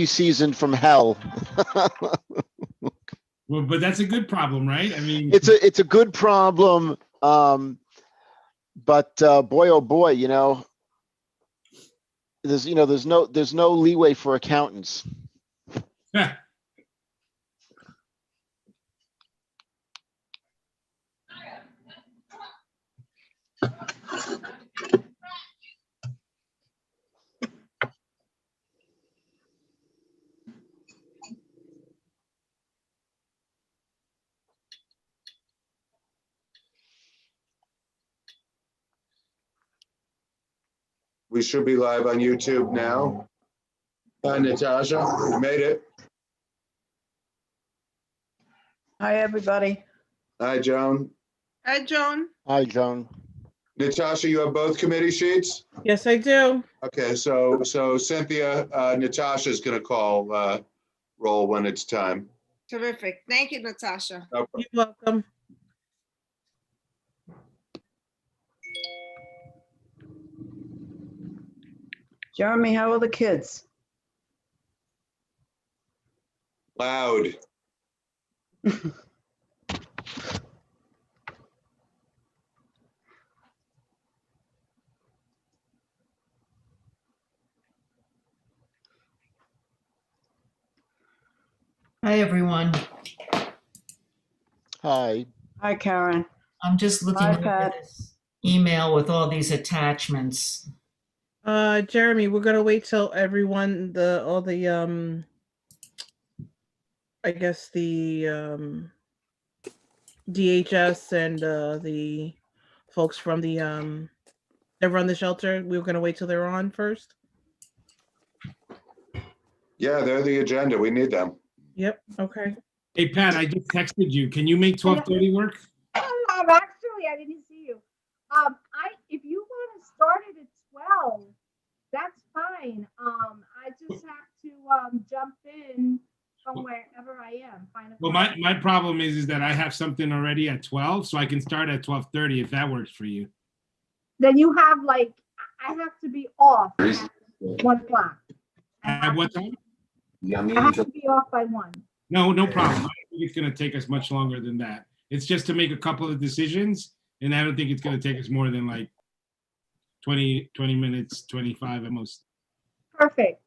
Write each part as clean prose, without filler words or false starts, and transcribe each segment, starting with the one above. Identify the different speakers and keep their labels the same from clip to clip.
Speaker 1: season from hell.
Speaker 2: Well, but that's a good problem, right? I mean,
Speaker 1: It's a good problem, but boy, oh boy, there's no leeway for accountants.
Speaker 3: We should be live on YouTube now. Hi, Natasha, you made it.
Speaker 4: Hi, everybody.
Speaker 3: Hi, Joan.
Speaker 5: Hi, Joan.
Speaker 1: Hi, Joan.
Speaker 3: Natasha, you have both committee sheets?
Speaker 5: Yes, I do.
Speaker 3: Okay, so Cynthia, Natasha's gonna call roll when it's time.
Speaker 5: Terrific. Thank you, Natasha.
Speaker 3: No problem.
Speaker 5: You're welcome.
Speaker 4: Jeremy, how are the kids?
Speaker 3: Loud.
Speaker 6: Hi, everyone.
Speaker 1: Hi.
Speaker 4: Hi, Karen.
Speaker 6: I'm just looking
Speaker 4: Hi,
Speaker 6: at
Speaker 4: Pat.
Speaker 6: this email with all these attachments.
Speaker 5: Jeremy, we're gonna wait till everyone, I guess the DHS and the folks from the that run the shelter. We were gonna wait till they're on first.
Speaker 3: Yeah, they're the agenda. We need them.
Speaker 5: Yep. Okay.
Speaker 2: hey, Pat, I just texted you. Can you make 12:30 work?
Speaker 7: Actually, I didn't see you. If you want to start it at 12, that's fine. I just have to jump in from wherever I am.
Speaker 2: Well, my problem is that I have something already at 12, so I can start at 12:30 if that works for you.
Speaker 7: Then you have I have to be off at 1 o'clock.
Speaker 2: At what time?
Speaker 7: I have to be off by 1.
Speaker 2: No problem. I don't think it's going to take us much longer than that. It's just to make a couple of decisions, and I don't think it's going to take us more than like 20 minutes, 25 at most.
Speaker 7: Perfect.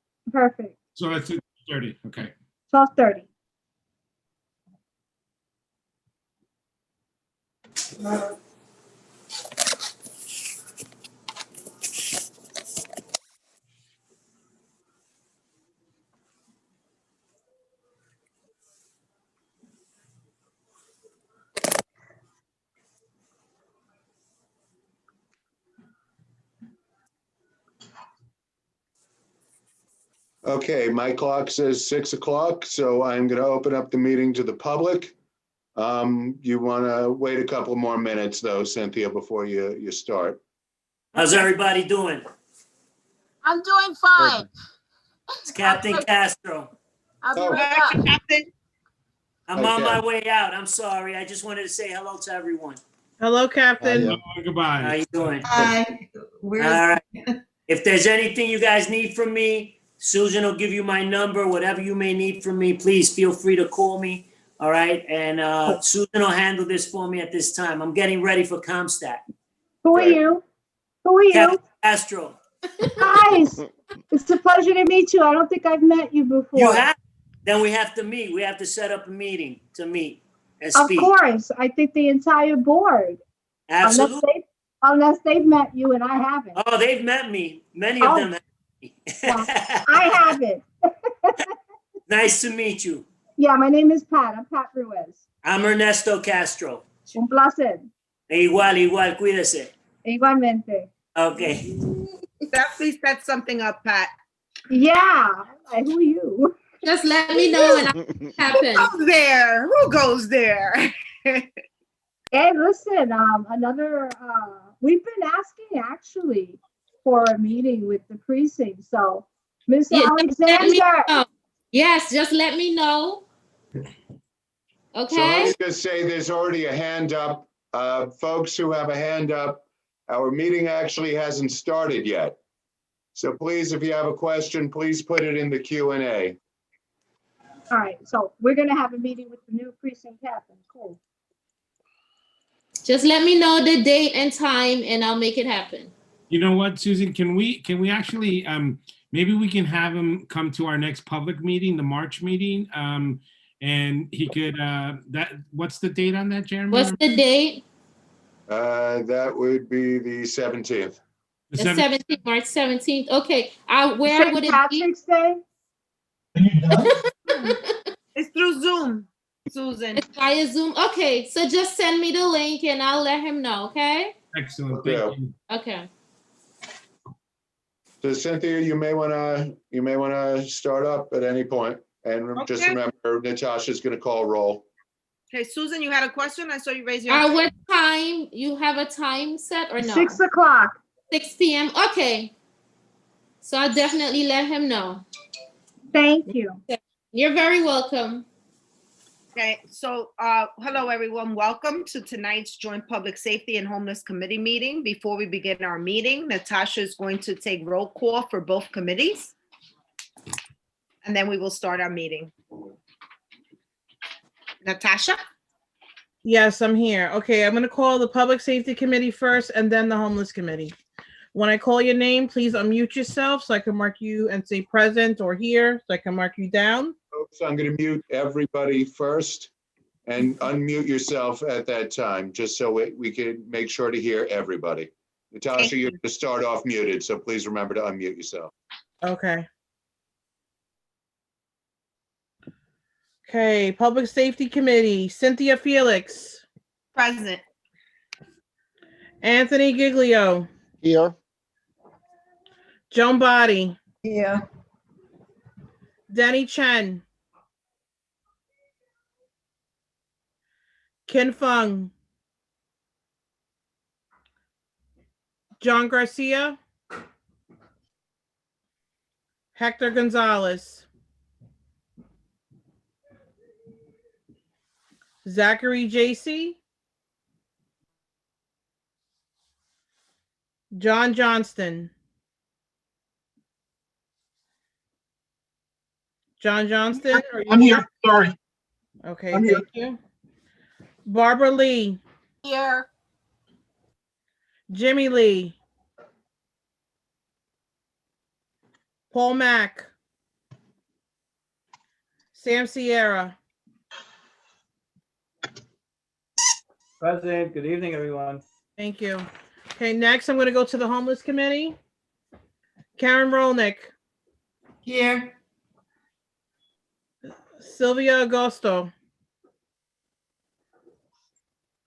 Speaker 2: So that's 30. Okay.
Speaker 7: 12:30.
Speaker 3: Okay, my clock says 6 o'clock, so I'm gonna open up the meeting to the public. You wanna wait a couple more minutes though, Cynthia, before you start.
Speaker 8: How's everybody doing?
Speaker 7: I'm doing fine.
Speaker 8: It's Captain Castro.
Speaker 7: I'll be
Speaker 3: Oh.
Speaker 7: right up.
Speaker 8: I'm on
Speaker 3: Okay.
Speaker 8: my way out. I'm sorry. I just wanted to say hello to everyone.
Speaker 5: Hello, Captain.
Speaker 1: Hi,
Speaker 8: How
Speaker 2: Goodbye.
Speaker 8: you doing?
Speaker 6: Hi.
Speaker 8: All right. If there's anything you guys need from me, Susan will give you my number. Whatever you may need from me, please feel free to call me. All right. And Susan will handle this for me at this time. I'm getting ready for Comstat.
Speaker 7: Who are you?
Speaker 8: Captain Castro.
Speaker 7: Guys, it's a pleasure to meet you. I don't think I've met you before.
Speaker 8: You have? Then we have to meet. We have to set up a meeting to meet and
Speaker 7: Of
Speaker 8: speak.
Speaker 7: course, I think the entire board.
Speaker 8: Absolutely.
Speaker 7: Unless they've met you and I haven't.
Speaker 8: Oh, they've met me. Many of
Speaker 7: Oh.
Speaker 8: them have me.
Speaker 7: I haven't.
Speaker 8: Nice to meet you.
Speaker 7: Yeah, my name is Pat. I'm Pat Ruiz.
Speaker 8: I'm Ernesto Castro.
Speaker 7: Un placer.
Speaker 8: Igual, cuídese.
Speaker 7: Igualmente.
Speaker 8: Okay.
Speaker 5: Please set something up, Pat.
Speaker 7: Yeah. Like, who are you?
Speaker 9: Just let me know when it happens.
Speaker 5: Who's there? Who goes there?
Speaker 7: Hey, listen, we've been asking actually for a meeting with the precinct. So, Miss
Speaker 9: Yeah, just let me
Speaker 7: Alexander,
Speaker 9: know. Yes, just let me know.
Speaker 3: So
Speaker 9: Okay?
Speaker 3: let's just say there's already a hand up. Folks who have a hand up, our meeting actually hasn't started yet. So please, if you have a question, please put it in the Q&A.
Speaker 7: All right, so we're gonna have a meeting with the new precinct captain. Cool.
Speaker 9: Just let me know the date and time and I'll make it happen.
Speaker 2: You know what, Susan, can we actually, maybe we can have him come to our next public meeting, the March meeting? And he could, what's the date on that, Jeremy?
Speaker 9: What's the date?
Speaker 3: That would be the 17th.
Speaker 9: The 17th, March 17th. Okay, where
Speaker 7: St.
Speaker 9: would it be?
Speaker 7: Patrick's Day?
Speaker 10: It's through Zoom, Susan.
Speaker 9: It's via Zoom. Okay, so just send me the link and I'll let him know, okay?
Speaker 2: Excellent,
Speaker 3: Okay.
Speaker 2: thank you.
Speaker 9: Okay.
Speaker 3: So Cynthia, you may wanna start up at any point. And just
Speaker 10: Okay.
Speaker 3: remember, Natasha's gonna call roll.
Speaker 10: Okay, Susan, you had a question? I saw you raise your hand.
Speaker 9: What time? You have a time set or no?
Speaker 7: 6 o'clock.
Speaker 9: 6 p.m. Okay. So I'll definitely let him know.
Speaker 7: Thank you.
Speaker 9: You're very welcome.
Speaker 10: Okay, so hello, everyone. Welcome to tonight's Joint Public Safety and Homeless Committee meeting. Before we begin our meeting, Natasha is going to take roll call for both committees. And then we will start our meeting. Natasha?
Speaker 5: Yes, I'm here. Okay, I'm going to call the Public Safety Committee first and then the Homeless Committee. When I call your name, please unmute yourself so I can mark you and say present or here so I can mark you down.
Speaker 3: Folks, I'm gonna mute everybody first and unmute yourself at that time, just so we can make sure to hear everybody. Natasha, you're gonna start off muted, so please remember to unmute yourself.
Speaker 5: Okay. Okay, Public Safety Committee, Cynthia Felix,
Speaker 10: Present.
Speaker 5: Anthony Giglio,
Speaker 1: Here.
Speaker 5: Joan Body,
Speaker 4: Here.
Speaker 5: Denny Chen, Ken Fung, John Garcia, Hector Gonzalez, Zachary JC, John Johnston, John Johnston, are you
Speaker 11: I'm here, sorry.
Speaker 5: Okay,
Speaker 11: I'm here.
Speaker 5: thank you. Barbara Lee,
Speaker 10: Here.
Speaker 5: Jimmy Lee, Paul Mack, Sam Sierra,
Speaker 11: Present, good evening, everyone.
Speaker 5: thank you. Okay, next I'm going to go to the Homeless Committee. Karen Rolnick,
Speaker 6: Here.
Speaker 5: Sylvia Agosto,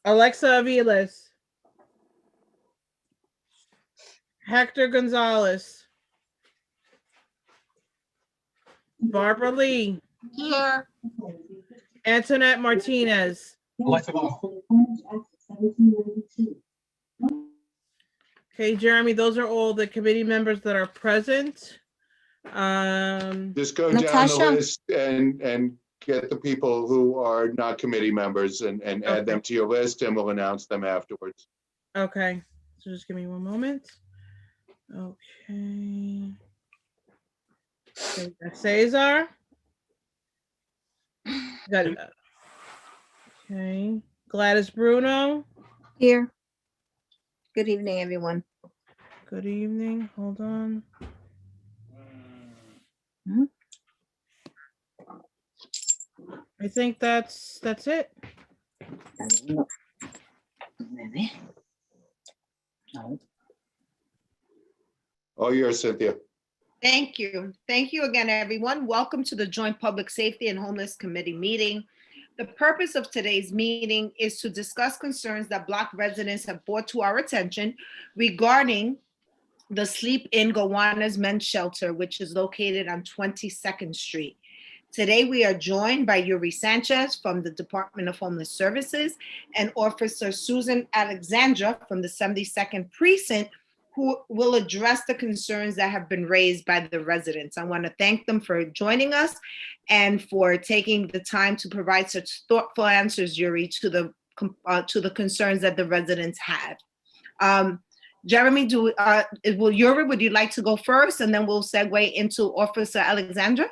Speaker 5: Alexa Aviles, Hector Gonzalez, Barbara Lee,
Speaker 10: Here.
Speaker 5: Antoinette Martinez.
Speaker 11: Alexa, go.
Speaker 5: Okay, Jeremy, those are all the committee members that are present.
Speaker 3: Just go down the
Speaker 12: Natasha?
Speaker 3: list and get the people who are not committee members and add them to your list, and we'll announce them afterwards.
Speaker 5: Okay, so just give me one moment. Okay. Okay, we got Cesar. Got it. Okay, Gladys Bruno.
Speaker 12: Here. Good evening, everyone.
Speaker 5: Good evening. Hold on.
Speaker 12: Mhm.
Speaker 5: I think that's it.
Speaker 12: Maybe. No.
Speaker 3: Oh, yours, Cynthia.
Speaker 10: Thank you. Thank you again, everyone. Welcome to the Joint Public Safety and Homeless Committee meeting. The purpose of today's meeting is to discuss concerns that Block residents have brought to our attention regarding the Sleep In Gowanus Men's Shelter, which is located on 22nd Street. Today, we are joined by Yuri Sanchez from the Department of Homeless Services and Officer Susan Alexandra from the 72nd Precinct, who will address the concerns that have been raised by the residents. I want to thank them for joining us and for taking the time to provide such thoughtful answers, Yuri, to the concerns that the residents had. Jeremy, would you like to go first, and then we'll segue into Officer Alexandra?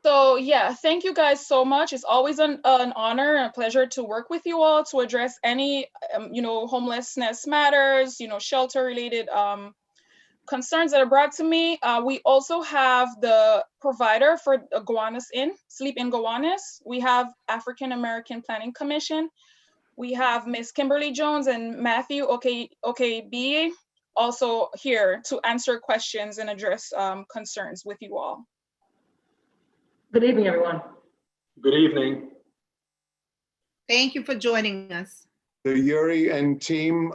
Speaker 13: So yeah, thank you guys so much. It's always an honor and a pleasure to work with you all to address any, homelessness matters, shelter related concerns that are brought to me. We also have the provider for Gowanus Inn, Sleep in Gowanus. We have African American Planning Commission. We have Miss Kimberly Jones and Matthew OKB also here to answer questions and address concerns with you all.
Speaker 11: Good evening, everyone.
Speaker 14: Good evening.
Speaker 10: Thank you for joining us.
Speaker 3: So Yuri and team,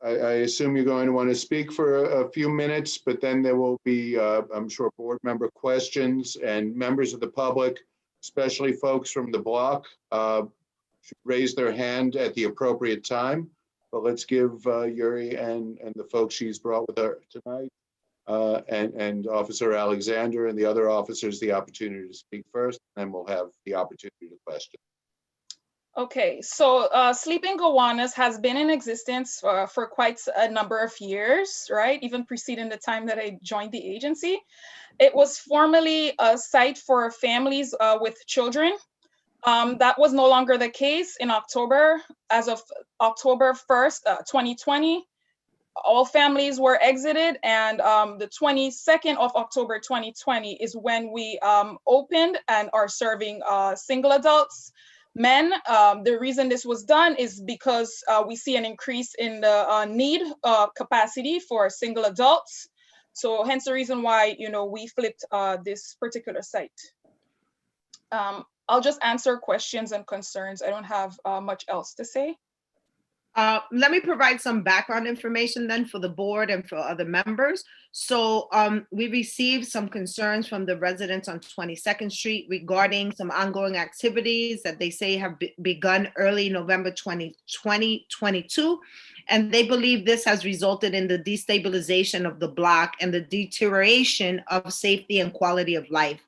Speaker 3: I assume you're going to want to speak for a few minutes, but then there will be, I'm sure, board member questions, and members of the public, especially folks from the block, should raise their hand at the appropriate time. But let's give Yuri and the folks she's brought with her tonight, and Officer Alexander and the other officers the opportunity to speak first, and then we'll have the opportunity to question.
Speaker 13: Okay, so Sleep in Gowanus has been in existence for quite a number of years, right? Even preceding the time that I joined the agency. It was formerly a site for families with children. That was no longer the case in October. As of October 1st, 2020, all families were exited, and the 22nd of October 2020 is when we opened and are serving single adults, men. The reason this was done is because we see an increase in the need capacity for single adults. So hence the reason why, we flipped this particular site. I'll just answer questions and concerns. I don't have much else to say.
Speaker 10: Let me provide some background information then for the board and for other members. So we received some concerns from the residents on 22nd Street regarding some ongoing activities that they say have begun early November 2022. And they believe this has resulted in the destabilization of the block and the deterioration of safety and quality of life.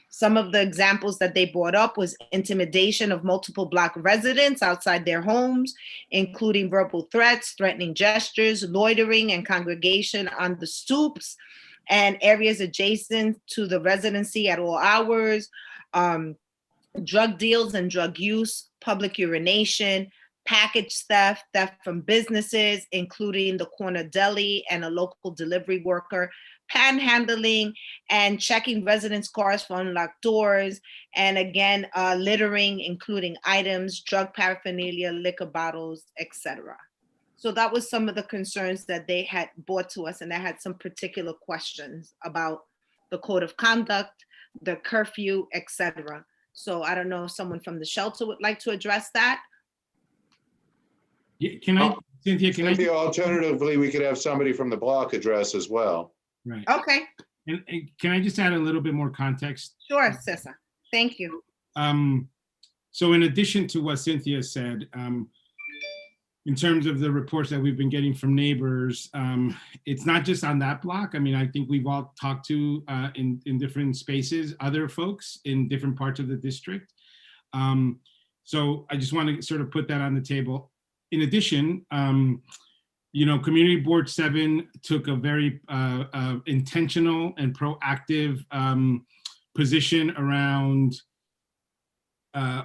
Speaker 10: Some of the examples that they brought up was intimidation of multiple block residents outside their homes, including verbal threats, threatening gestures, loitering and congregation on the stoops and areas adjacent to the residency at all hours, drug deals and drug use, public urination, package theft, theft from businesses, including the corner deli and a local delivery worker, panhandling and checking residents' cars for unlocked doors, and again, littering, including items, drug paraphernalia, liquor bottles, etc. So that was some of the concerns that they had brought to us, and I had some particular questions about the code of conduct, the curfew, etc. So I don't know if someone from the shelter would like to address that.
Speaker 2: Yeah, Cynthia,
Speaker 3: alternatively, we could have somebody from the block address as well.
Speaker 2: Right.
Speaker 10: Okay.
Speaker 2: And can I just add a little bit more context?
Speaker 10: Sure, Cissa. Thank you.
Speaker 2: So in addition to what Cynthia said, in terms of the reports that we've been getting from neighbors, it's not just on that block. I mean, I think we've all talked to in different spaces, other folks in different parts of the district. So I just want to sort of put that on the table. In addition, Community Board 7 took a very intentional and proactive position around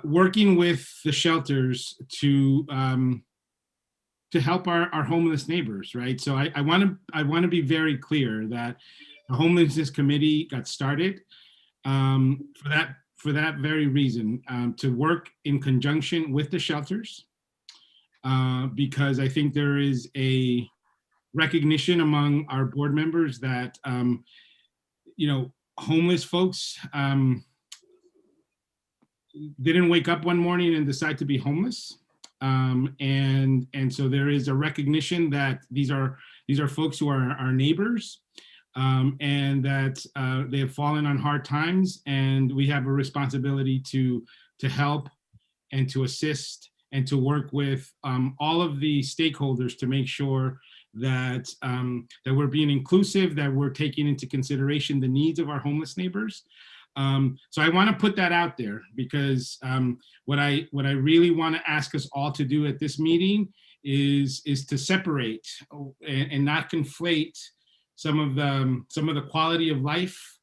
Speaker 2: working with the shelters to help our homeless neighbors, right? So I want to be very clear that the Homelessness Committee got started for that very reason, to work in conjunction with the shelters. Because I think there is a recognition among our board members that, homeless folks didn't wake up one morning and decide to be homeless. And so there is a recognition that these are folks who are our neighbors, and that they have fallen on hard times, and we have a responsibility to help and to assist and to work with all of the stakeholders to make sure that that we're being inclusive, that we're taking into consideration the needs of our homeless neighbors. So I want to put that out there, because what I really want to ask us all to do at this meeting is to separate and not conflate some of the quality of life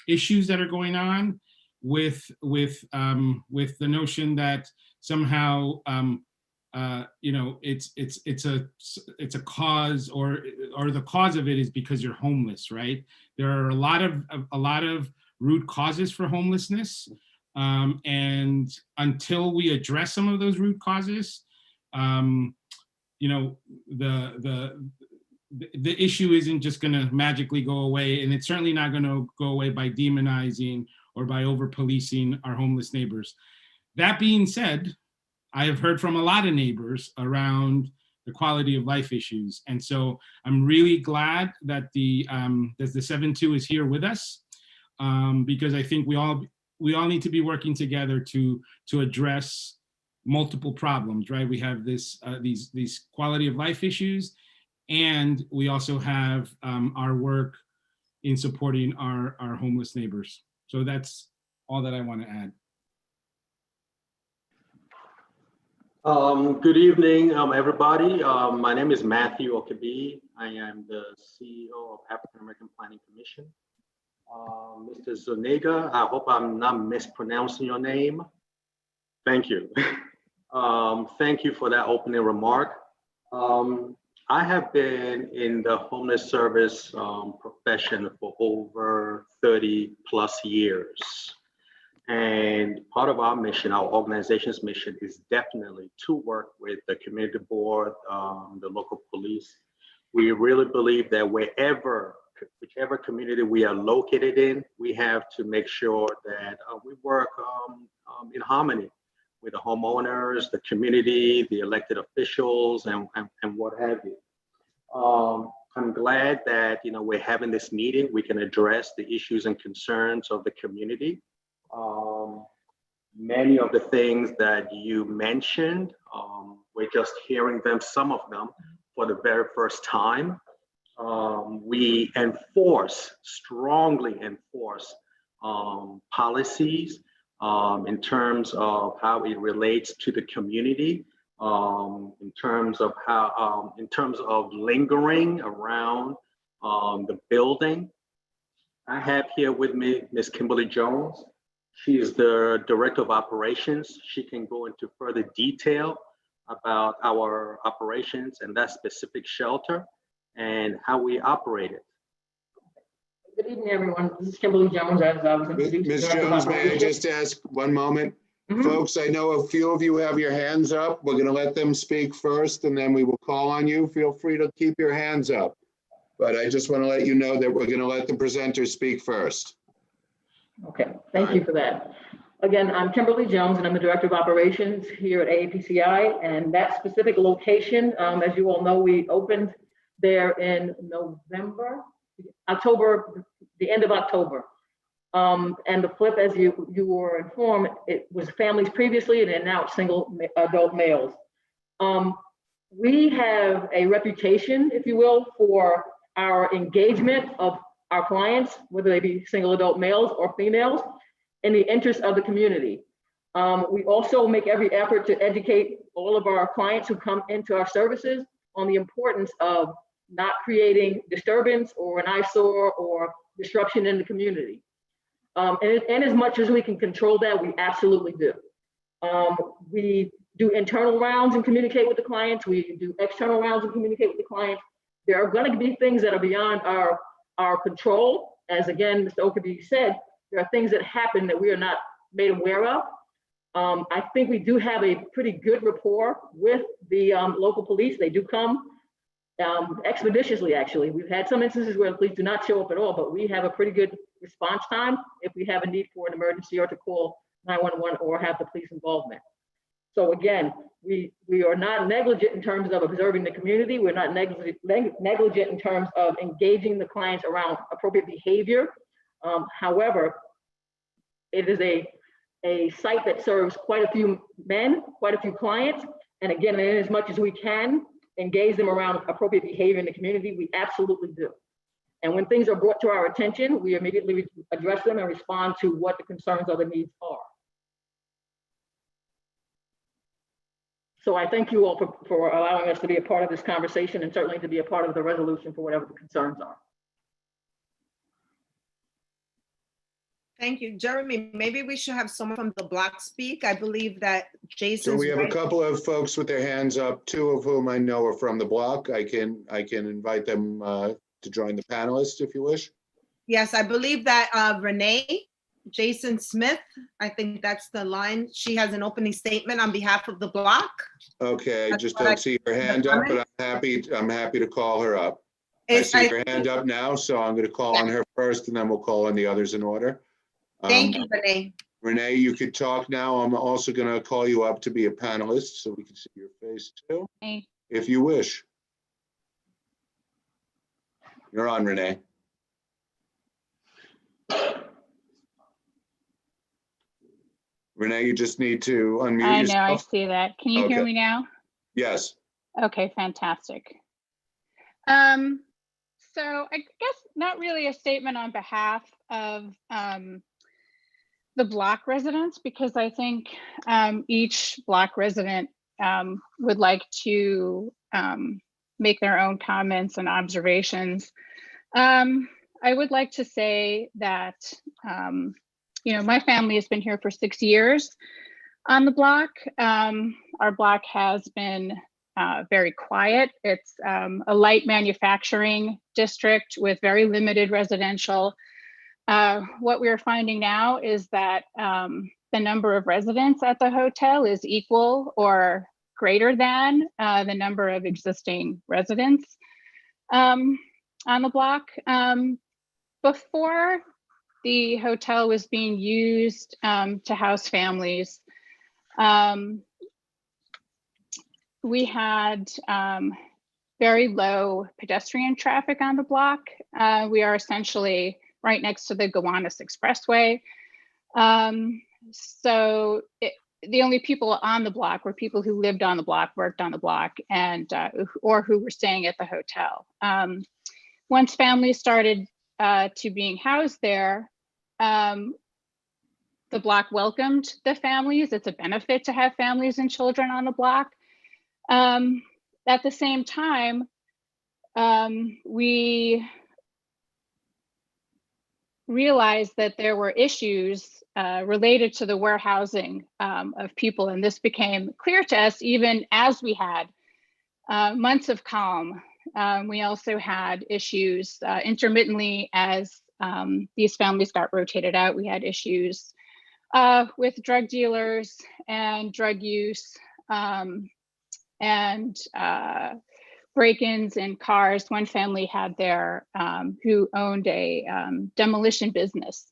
Speaker 2: issues that are going on with the notion that somehow it's a cause, or the cause of it is because you're homeless, right? There are a lot of root causes for homelessness, and until we address some of those root causes, the issue isn't just going to magically go away, and it's certainly not going to go away by demonizing or by over-policing our homeless neighbors. That being said, I have heard from a lot of neighbors around the quality of life issues, and so I'm really glad that the 7-2 is here with us, because I think we all need to be working together to address multiple problems, right? We have these quality of life issues, and we also have our work in supporting our homeless neighbors. So that's all that I want to add.
Speaker 14: Good evening, everybody. My name is Matthew Okabe. I am the CEO of African American Planning Commission. Mr. Zuniga, I hope I'm not mispronouncing your name. Thank you. Thank you for that opening remark. I have been in the homeless service profession for over 30 plus years. And part of our mission, our organization's mission, is definitely to work with the community board, the local police. We really believe that whichever community we are located in, we have to make sure that we work in harmony with the homeowners, the community, the elected officials, and what have you. I'm glad that we're having this meeting. We can address the issues and concerns of the community. Many of the things that you mentioned, we're just hearing some of them for the very first time. We strongly enforce policies in terms of how it relates to the community, in terms of lingering around the building. I have here with me Ms. Kimberly Jones. She is the Director of Operations. She can go into further detail about our operations and that specific shelter and how we operate it.
Speaker 11: Good evening, everyone. This is Kimberly Jones, as I was introduced.
Speaker 3: Ms. Jones, may I just ask one moment? Folks, I know a few of you have your hands up. We're going to let them speak first, and then we will call on you. Feel free to keep your hands up. But I just want to let you know that we're going to let the presenters speak first.
Speaker 11: Okay, thank you for that. Again, I'm Kimberly Jones, and I'm the Director of Operations here at AAPCI. And that specific location, as you all know, we opened there in October, the end of October. And the flip, as you were informed, it was families previously, and now it's single adult males. We have a reputation, if you will, for our engagement of our clients, whether they be single adult males or females, in the interest of the community. We also make every effort to educate all of our clients who come into our services on the importance of not creating disturbance or an eyesore or disruption in the community. And as much as we can control that, we absolutely do. We do internal rounds and communicate with the clients. We do external rounds and communicate with the clients. There are going to be things that are beyond our control. As again, Mr. Okabe said, there are things that happen that we are not made aware of. I think we do have a pretty good rapport with the local police. They do come expeditiously, actually. We've had some instances where the police do not show up at all, but we have a pretty good response time if we have a need for an emergency or to call 911 or have the police involvement. So again, we are not negligent in terms of observing the community. We're not negligent in terms of engaging the clients around appropriate behavior. However, it is a site that serves quite a few men, quite a few clients. And again, in as much as we can engage them around appropriate behavior in the community, we absolutely do. And when things are brought to our attention, we immediately address them and respond to what the concerns or the needs are. So I thank you all for allowing us to be a part of this conversation and certainly to be a part of the resolution for whatever the concerns are.
Speaker 10: Thank you. Jeremy, maybe we should have someone from the block speak. I believe that Jason.
Speaker 3: So we have a couple of folks with their hands up, two of whom I know are from the block. I can invite them to join the panelists if you wish.
Speaker 10: Yes, I believe that Renee, Jason Smith, I think that's the line. She has an opening statement on behalf of the block.
Speaker 3: Okay, I just don't see her hand up, but I'm happy to call her up. I see her hand up now, so I'm going to call on her first, and then we'll call on the others in order.
Speaker 10: Thank you, Renee.
Speaker 3: Renee, you could talk now. I'm also going to call you up to be a panelist, so we can see your face too, if you wish. You're on, Renee. Renee, you just need to unmute yourself.
Speaker 15: I know, I see that. Can you hear me now?
Speaker 3: Yes.
Speaker 15: Okay, fantastic. So I guess not really a statement on behalf of the block residents, because I think each block resident would like to make their own comments and observations. I would like to say that you know, my family has been here for 6 years on the block. Our block has been very quiet. It's a light manufacturing district with very limited residential. What we're finding now is that the number of residents at the hotel is equal or greater than the number of existing residents on the block. Before the hotel was being used to house families, we had very low pedestrian traffic on the block. We are essentially right next to the Gowanus Expressway. So the only people on the block were people who lived on the block, worked on the block, and or who were staying at the hotel. Once families started to being housed there, the block welcomed the families. It's a benefit to have families and children on the block. At the same time, we realized that there were issues related to the warehousing of people, and this became clear to us even as we had months of calm. We also had issues intermittently as these families got rotated out. We had issues with drug dealers and drug use and break-ins in cars. One family had their, who owned a demolition business,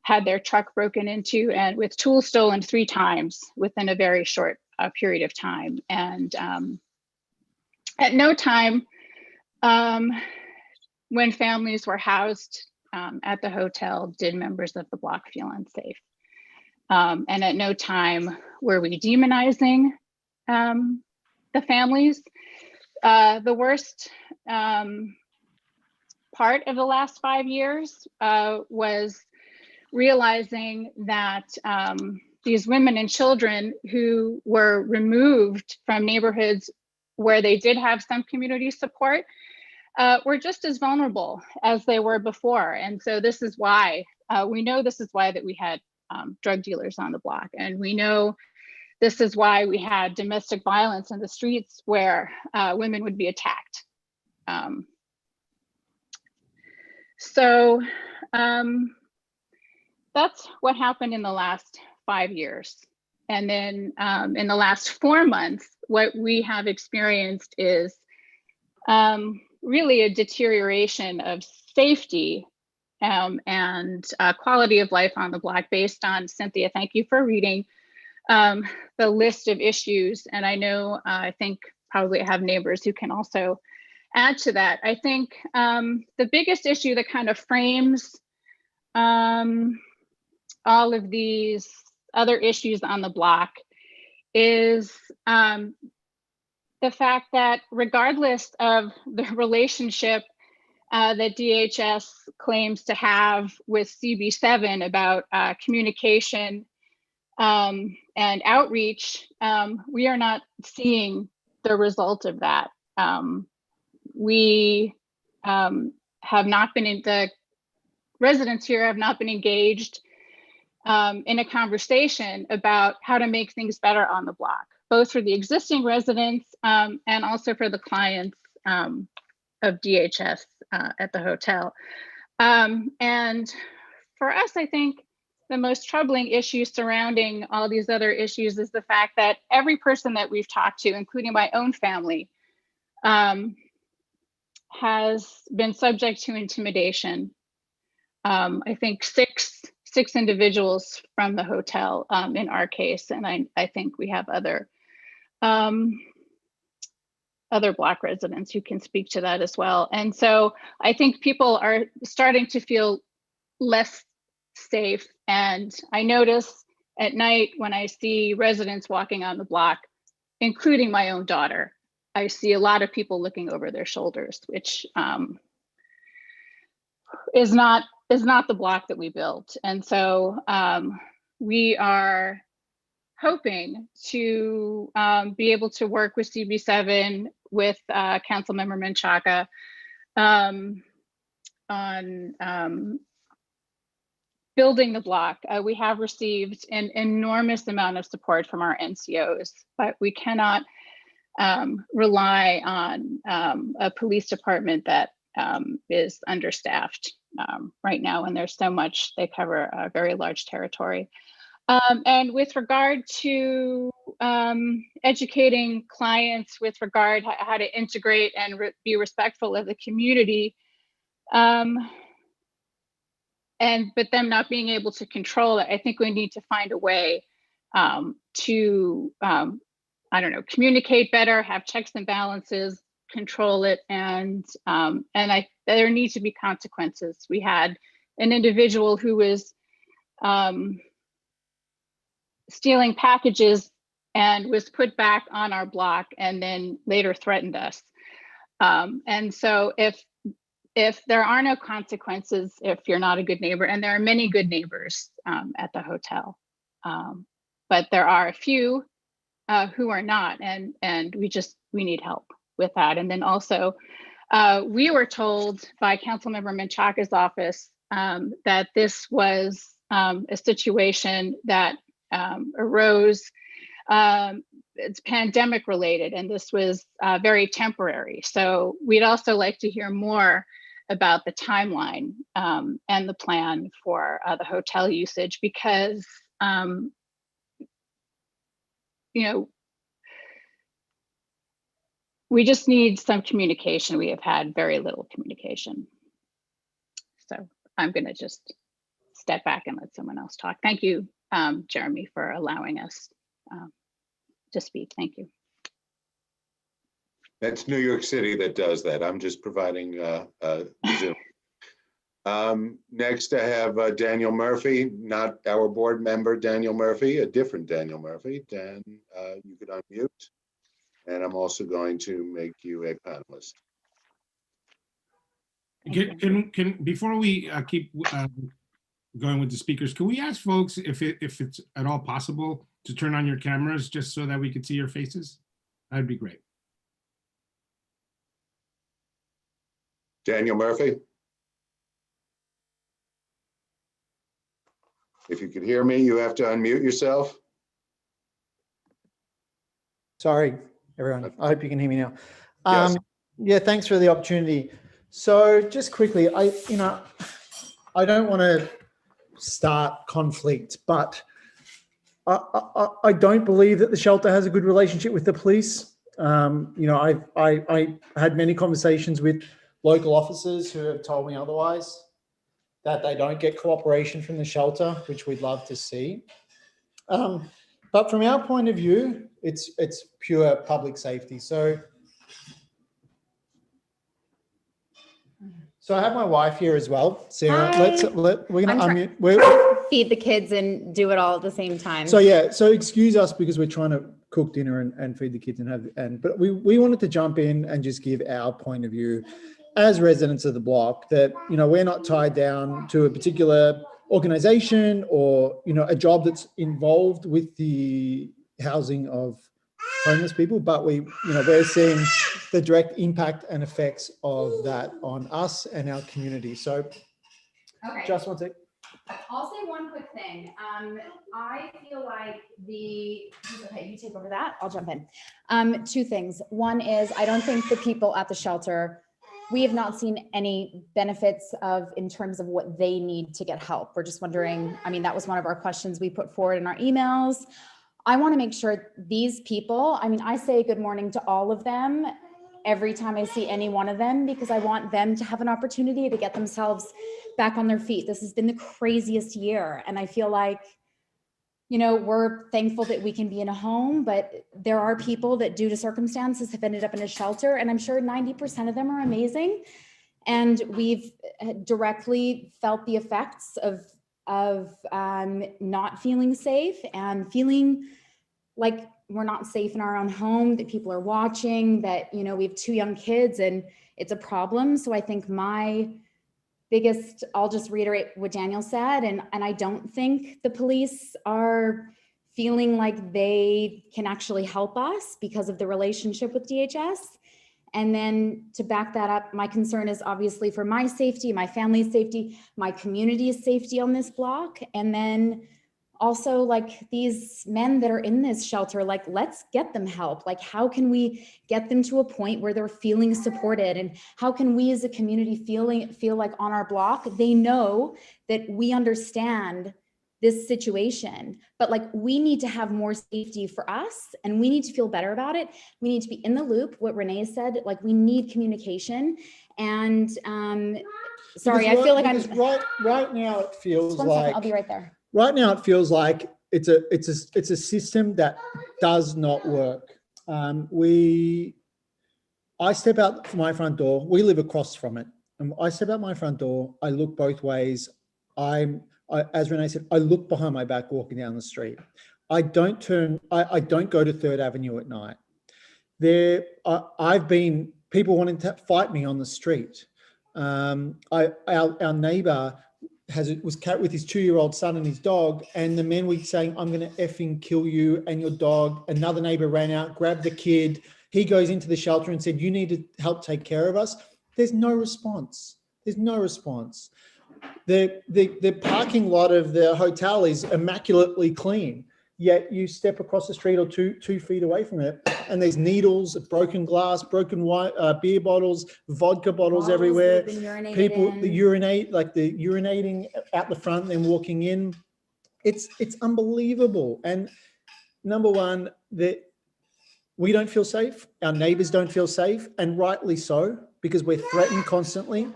Speaker 15: had their truck broken into and with tools stolen 3 times within a very short period of time. And at no time when families were housed at the hotel did members of the block feel unsafe. And at no time were we demonizing the families. The worst part of the last 5 years was realizing that these women and children who were removed from neighborhoods where they did have some community support were just as vulnerable as they were before. And so this is why, we know this is why that we had drug dealers on the block. And we know this is why we had domestic violence in the streets where women would be attacked. So that's what happened in the last 5 years. And then in the last 4 months, what we have experienced is really a deterioration of safety and quality of life on the block based on, Cynthia, thank you for reading the list of issues. And I know, I think probably I have neighbors who can also add to that. I think the biggest issue that kind of frames all of these other issues on the block is the fact that regardless of the relationship that DHS claims to have with CB7 about communication and outreach, we are not seeing the result of that. We have not been the residents here have not been engaged in a conversation about how to make things better on the block, both for the existing residents and also for the clients of DHS at the hotel. And for us, I think the most troubling issue surrounding all these other issues is the fact that every person that we've talked to, including my own family, has been subject to intimidation. I think six individuals from the hotel in our case, and I think we have other block residents who can speak to that as well. And so I think people are starting to feel less safe. And I notice at night when I see residents walking on the block, including my own daughter, I see a lot of people looking over their shoulders, which is not the block that we built. And so we are hoping to be able to work with CB7, with Councilmember Menchaca on building the block. We have received an enormous amount of support from our NCOs, but we cannot rely on a police department that is understaffed right now, and there's so much, they cover a very large territory. And with regard to educating clients with regard how to integrate and be respectful of the community, but them not being able to control it, I think we need to find a way to, I don't know, communicate better, have checks and balances, control it, and there need to be consequences. We had an individual who was stealing packages and was put back on our block and then later threatened us. And so if there are no consequences, if you're not a good neighbor, and there are many good neighbors at the hotel, but there are a few who are not, and we need help with that. And then also, we were told by Councilmember Menchaca's office that this was a situation that arose, it's pandemic related, and this was very temporary. So we'd also like to hear more about the timeline and the plan for the hotel usage, because you know, we just need some communication. We have had very little communication. So I'm going to just step back and let someone else talk. Thank you, Jeremy, for allowing us to speak. Thank you.
Speaker 3: That's New York City that does that. I'm just providing Zoom. Next, I have Daniel Murphy, not our board member, Daniel Murphy, a different Daniel Murphy. Dan, you could unmute. And I'm also going to make you a panelist.
Speaker 2: Can before we keep going with the speakers, can we ask folks if it's at all possible to turn on your cameras just so that we could see your faces? That'd be great.
Speaker 3: Daniel Murphy? If you could hear me, you have to unmute yourself.
Speaker 16: Sorry, everyone. I hope you can hear me now.
Speaker 3: Yes.
Speaker 16: Yeah, thanks for the opportunity. So just quickly, I don't want to start conflict, but I don't believe that the shelter has a good relationship with the police. I had many conversations with local officers who have told me otherwise, that they don't get cooperation from the shelter, which we'd love to see. But from our point of view, it's pure public safety. So I have my wife here as well, Sarah.
Speaker 17: Hi.
Speaker 16: We're gonna unmute.
Speaker 17: Feed the kids and do it all at the same time.
Speaker 16: So yeah, so excuse us because we're trying to cook dinner and feed the kids but we wanted to jump in and just give our point of view as residents of the block, that we're not tied down to a particular organization or, you know, a job that's involved with the housing of homeless people, but we, you know, we're seeing the direct impact and effects of that on us and our community. So
Speaker 17: Okay.
Speaker 16: just want to,
Speaker 17: I'll say one quick thing. I feel like okay, you take over that, I'll jump in. Two things. One is, I don't think the people at the shelter, we have not seen any benefits in terms of what they need to get help. We're just wondering, I mean, that was one of our questions we put forward in our emails. I want to make sure these people, I mean, I say good morning to all of them every time I see any one of them, because I want them to have an opportunity to get themselves back on their feet. This has been the craziest year. And I feel like, you know, we're thankful that we can be in a home, but there are people that due to circumstances have ended up in a shelter. And I'm sure 90% of them are amazing. And we've directly felt the effects of not feeling safe and feeling like we're not safe in our own home, that people are watching, that, you know, we have 2 young kids and it's a problem. So I think my biggest, I'll just reiterate what Daniel said, and I don't think the police are feeling like they can actually help us because of the relationship with DHS. And then to back that up, my concern is obviously for my safety, my family's safety, my community's safety on this block. And then also, like, these men that are in this shelter, like, let's get them help. Like, how can we get them to a point where they're feeling supported? And how can we as a community feel like on our block, they know that we understand this situation, but like, we need to have more safety for us and we need to feel better about it. We need to be in the loop. What Renee said, like, we need communication. And sorry, I feel like I'm
Speaker 16: right now it feels
Speaker 17: just 1
Speaker 16: like,
Speaker 17: second, I'll be right there.
Speaker 16: right now it feels like it's a system that does not work. I step out from my front door. We live across from it. And I step out my front door. I look both ways. As Renee said, I look behind my back walking down the street. I don't go to 3rd Avenue at night. I've been people wanting to fight me on the street. Our neighbor was cat with his 2-year-old son and his dog, and the men were saying, "I'm going to effing kill you and your dog." Another neighbor ran out, grabbed the kid. He goes into the shelter and said, "You need to help take care of us." There's no response. There's no response. The parking lot of the hotel is immaculately clean, yet you step across the street or two feet away from it, and there's needles, broken glass, broken beer bottles, vodka bottles everywhere. People urinate, like the urinating out the front, then walking in. It's unbelievable. And number one, that we don't feel safe. Our neighbors don't feel safe, and rightly so, because we're threatened constantly.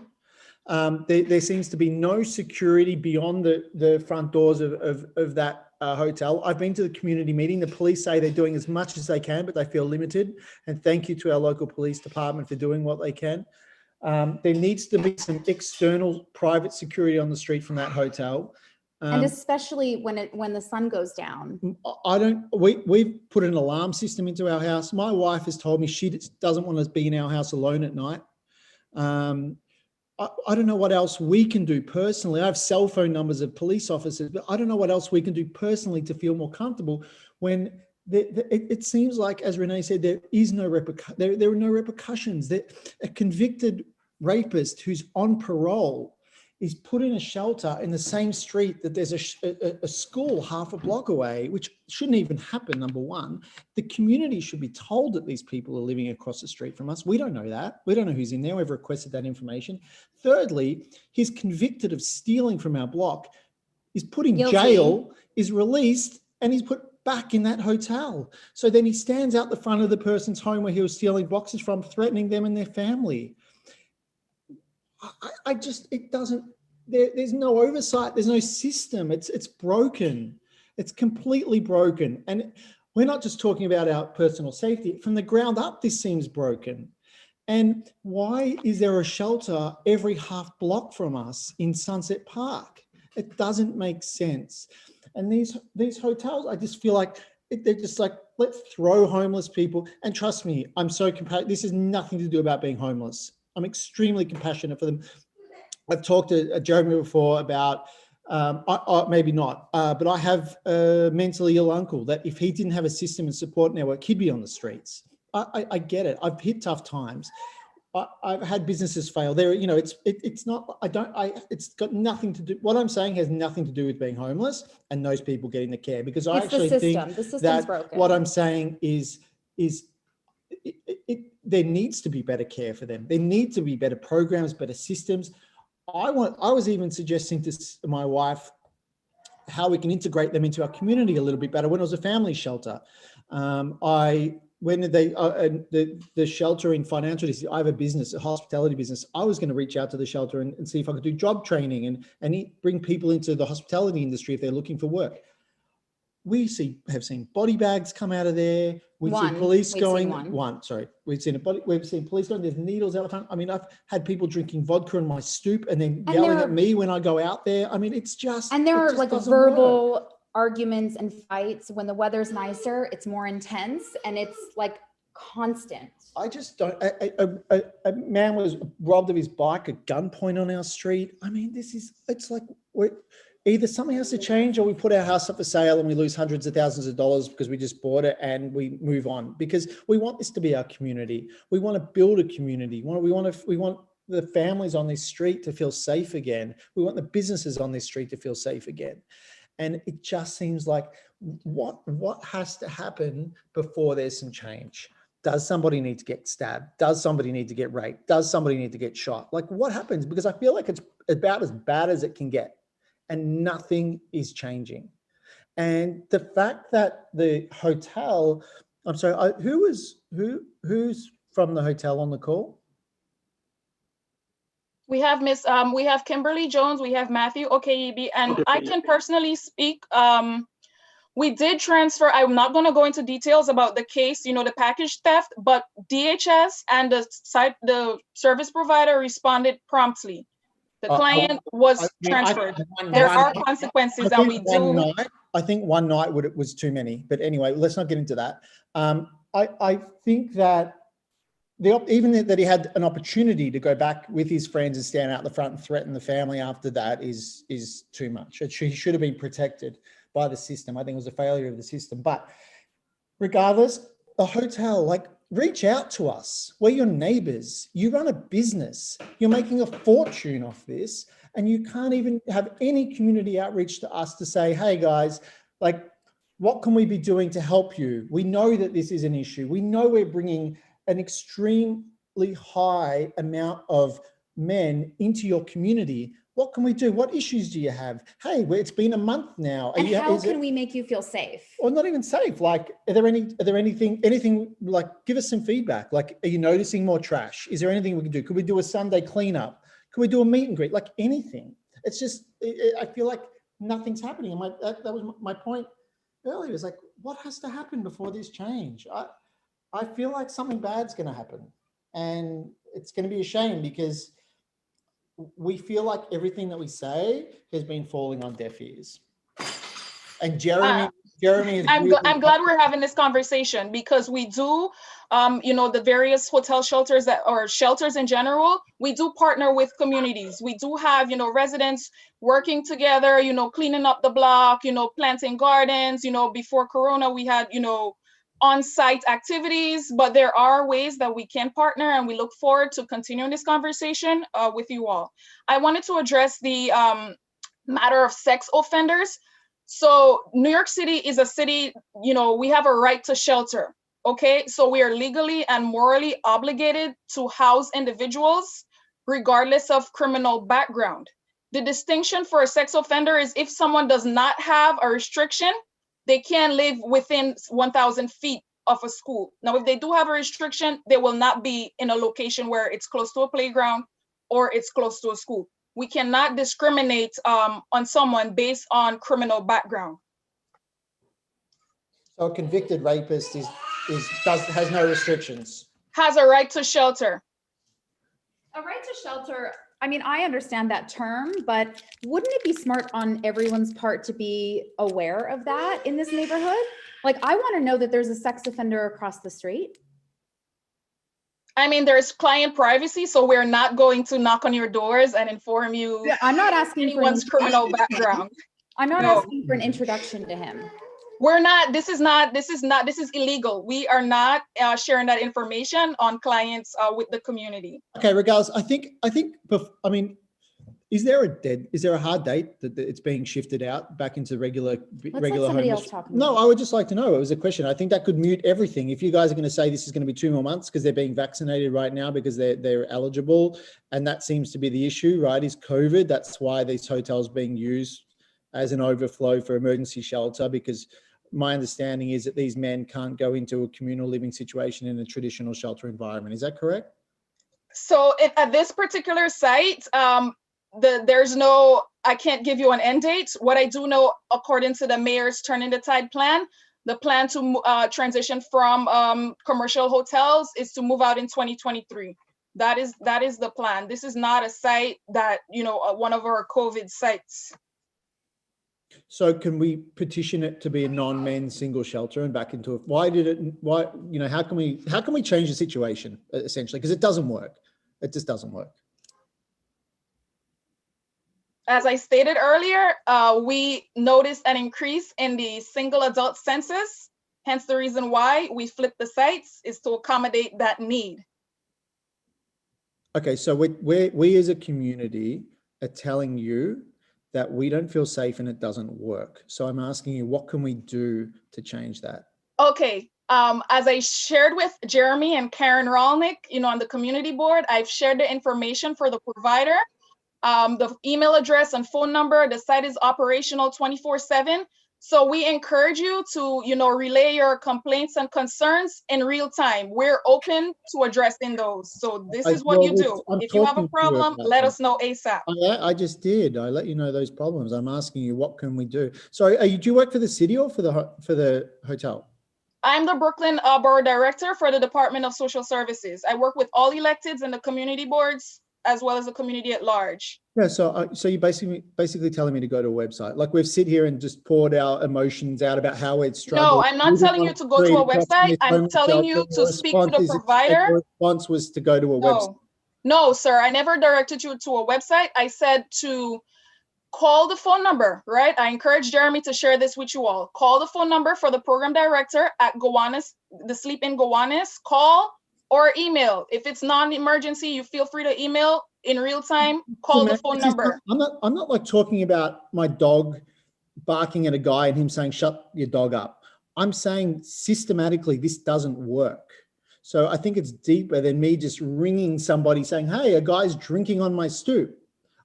Speaker 16: There seems to be no security beyond the front doors of that hotel. I've been to the community meeting. The police say they're doing as much as they can, but they feel limited. And thank you to our local police department for doing what they can. There needs to be some external private security on the street from that hotel.
Speaker 17: And especially when the sun goes down.
Speaker 16: We've put an alarm system into our house. My wife has told me she doesn't want to be in our house alone at night. I don't know what else we can do personally. I have cell phone numbers of police officers, but I don't know what else we can do personally to feel more comfortable when it seems like, as Renee said, there are no repercussions. A convicted rapist who's on parole is put in a shelter in the same street that there's a school half a block away, which shouldn't even happen, number one. The community should be told that these people are living across the street from us. We don't know that. We don't know who's in there. We've requested that information. Thirdly, he's convicted of stealing from our block, is put in jail, is released, and he's put back in that hotel. So then he stands out the front of the person's home where he was stealing boxes from, threatening them and their family. There's no oversight. There's no system. It's broken. It's completely broken. And we're not just talking about our personal safety. From the ground up, this seems broken. And why is there a shelter every half block from us in Sunset Park? It doesn't make sense. And these hotels, I just feel like they're just like, let's throw homeless people. And trust me, I'm so compassionate. This has nothing to do about being homeless. I'm extremely compassionate for them. I've talked to Jeremy before about Maybe not, but I have a mentally ill uncle that if he didn't have a system and support network, he'd be on the streets. I get it. I've hit tough times. I've had businesses fail. There, you know, it's not. It's got nothing to do. What I'm saying has nothing to do with being homeless and those people getting the care, because I
Speaker 17: It's the
Speaker 16: actually
Speaker 17: system.
Speaker 16: think
Speaker 17: The system's
Speaker 16: that
Speaker 17: broken.
Speaker 16: what I'm saying is there needs to be better care for them. There need to be better programs, better systems. I was even suggesting to my wife how we can integrate them into our community a little bit better. When it was a family shelter, when the shelter in financial district, I have a business, a hospitality business. I was going to reach out to the shelter and see if I could do job training and bring people into the hospitality industry if they're looking for work. We have seen body bags come out of there. We've seen police going. We've seen police going. There's needles out the front. I mean, I've had people drinking vodka in my stoop and then yelling at me when I go out there. I mean, it's just.
Speaker 17: And there are like verbal
Speaker 16: work.
Speaker 17: arguments and fights. When the weather's nicer, it's more intense and it's like constant.
Speaker 16: I just don't. A man was robbed of his bike at gunpoint on our street. I mean, it's like either something has to change or we put our house up for sale and we lose hundreds of thousands of dollars because we just bought it and we move on, because we want this to be our community. We want to build a community. We want the families on this street to feel safe again. We want the businesses on this street to feel safe again. And it just seems like what has to happen before there's some change? Does somebody need to get stabbed? Does somebody need to get raped? Does somebody need to get shot? Like what happens? Because I feel like it's about as bad as it can get. And nothing is changing. And the fact that the hotel, I'm sorry, who's from the hotel on the call?
Speaker 13: We have we have Kimberly Jones, we have Matthew Okeibi, and I can personally speak. We did transfer, I'm not going to go into details about the case, the package theft, but DHS and the service provider responded promptly. The client was transferred. There are consequences, and we do.
Speaker 16: I think one night was too many, but anyway, let's not get into that. I think that even that he had an opportunity to go back with his friends and stand out the front and threaten the family after that is too much. He should have been protected by the system. I think it was a failure of the system. But regardless, the hotel, reach out to us. We're your neighbors. You run a business. You're making a fortune off this, and you can't even have any community outreach to us to say, hey guys, what can we be doing to help you? We know that this is an issue. We know we're bringing an extremely high amount of men into your community. What can we do? What issues do you have? Hey, it's been a month now.
Speaker 17: And how can we make you feel safe?
Speaker 16: Or not even safe. Are there anything, give us some feedback. Are you noticing more trash? Is there anything we can do? Could we do a Sunday cleanup? Could we do a meet and greet? Anything. It's just, I feel like nothing's happening. And that was my point earlier. It's what has to happen before this change? I feel like something bad's going to happen, and it's going to be a shame because we feel like everything that we say has been falling on deaf ears. And Jeremy is
Speaker 13: I'm glad we're having this conversation, because we do, the various hotel shelters or shelters in general, we do partner with communities. We do have, residents working together, cleaning up the block, planting gardens. Before Corona, we had, on-site activities, but there are ways that we can partner, and we look forward to continuing this conversation with you all. I wanted to address the matter of sex offenders. So New York City is a city, we have a right to shelter, okay? So we are legally and morally obligated to house individuals regardless of criminal background. The distinction for a sex offender is if someone does not have a restriction, they can live within 1,000 feet of a school. Now, if they do have a restriction, they will not be in a location where it's close to a playground or it's close to a school. We cannot discriminate on someone based on criminal background.
Speaker 16: So a convicted rapist has no restrictions.
Speaker 13: Has a right to shelter.
Speaker 17: A right to shelter. I mean, I understand that term, but wouldn't it be smart on everyone's part to be aware of that in this neighborhood? I want to know that there's a sex offender across the street.
Speaker 13: I mean, there's client privacy, so we're not going to knock on your doors and inform you
Speaker 17: Yeah, I'm not asking for
Speaker 13: anyone's criminal background.
Speaker 17: I'm not
Speaker 13: No.
Speaker 17: asking for an introduction to him.
Speaker 13: We're not, this is illegal. We are not sharing that information on clients with the community.
Speaker 16: Okay, regardless, I think, I mean, is there a hard date that it's being shifted out back into regular
Speaker 17: Let's let somebody else
Speaker 16: homeless?
Speaker 17: talk.
Speaker 16: No, I would just like to know. It was a question. I think that could mute everything. If you guys are going to say this is going to be 2 more months because they're being vaccinated right now because they're eligible, and that seems to be the issue, right? Is COVID? That's why these hotels being used as an overflow for emergency shelter, because my understanding is that these men can't go into a communal living situation in a traditional shelter environment. Is that correct?
Speaker 13: So at this particular site, there's no, I can't give you an end date. What I do know, according to the mayor's Turning the Tide plan, the plan to transition from commercial hotels is to move out in 2023. That is the plan. This is not a site that, one of our COVID sites.
Speaker 16: So can we petition it to be a non-men single shelter and back into it? Why, how can we change the situation essentially? Because it doesn't work. It just doesn't work.
Speaker 13: As I stated earlier, we noticed an increase in the single adult census. Hence the reason why we flipped the sites is to accommodate that need.
Speaker 16: Okay, so we as a community are telling you that we don't feel safe and it doesn't work. So I'm asking you, what can we do to change that?
Speaker 13: Okay, as I shared with Jeremy and Karen Rolnick, on the community board, I've shared the information for the provider, the email address and phone number. The site is operational 24/7. So we encourage you to, relay your complaints and concerns in real time. We're open to addressing those. So this is what you do. If you have a problem, let us know ASAP.
Speaker 16: I just did. I let you know those problems. I'm asking you, what can we do? So do you work for the city or for the hotel?
Speaker 13: I'm the Brooklyn Borough Director for the Department of Social Services. I work with all electeds and the community boards, as well as the community at large.
Speaker 16: Yeah, so you're basically telling me to go to a website. Like we've sit here and just poured our emotions out about how it's struggling.
Speaker 13: No, I'm not telling you to go to a website. I'm telling you to speak to the provider.
Speaker 16: The response was to go to a website.
Speaker 13: No, sir, I never directed you to a website. I said to call the phone number, right? I encourage Jeremy to share this with you all. Call the phone number for the program director at Gowanus, the Sleep in Gowanus. Call or email. If it's non-emergency, you feel free to email in real time. Call the phone number.
Speaker 16: I'm not like talking about my dog barking at a guy and him saying, shut your dog up. I'm saying systematically, this doesn't work. So I think it's deeper than me just ringing somebody saying, hey, a guy's drinking on my stoop.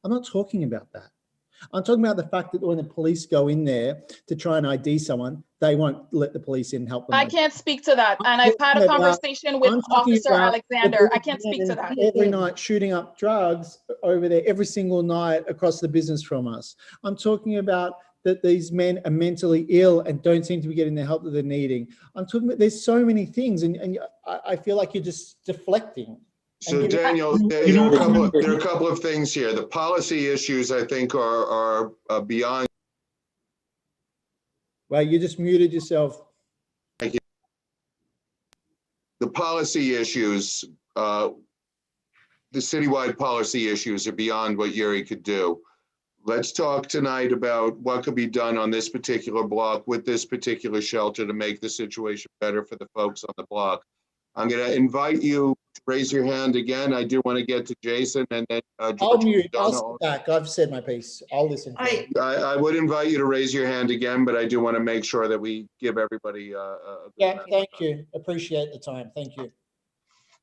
Speaker 16: I'm not talking about that. I'm talking about the fact that when the police go in there to try and ID someone, they won't let the police in help them.
Speaker 13: I can't speak to that. And I've had a conversation with Officer Alexander. I can't speak to that.
Speaker 16: Every night shooting up drugs over there, every single night across the business from us. I'm talking about that these men are mentally ill and don't seem to be getting the help that they're needing. I'm talking about there's so many things, and I feel like you're just deflecting.
Speaker 3: So Daniel, there are a couple of things here. The policy issues, I think, are beyond.
Speaker 16: Well, you just muted yourself.
Speaker 3: Thank you. The policy issues, the citywide policy issues are beyond what Yuri could do. Let's talk tonight about what could be done on this particular block with this particular shelter to make the situation better for the folks on the block. I'm going to invite you to raise your hand again. I do want to get to Jason and then
Speaker 16: I'll mute. I'll sit back. I've said my piece. I'll listen.
Speaker 3: I would invite you to raise your hand again, but I do want to make sure that we give everybody
Speaker 16: yeah, thank you. Appreciate the time. Thank you.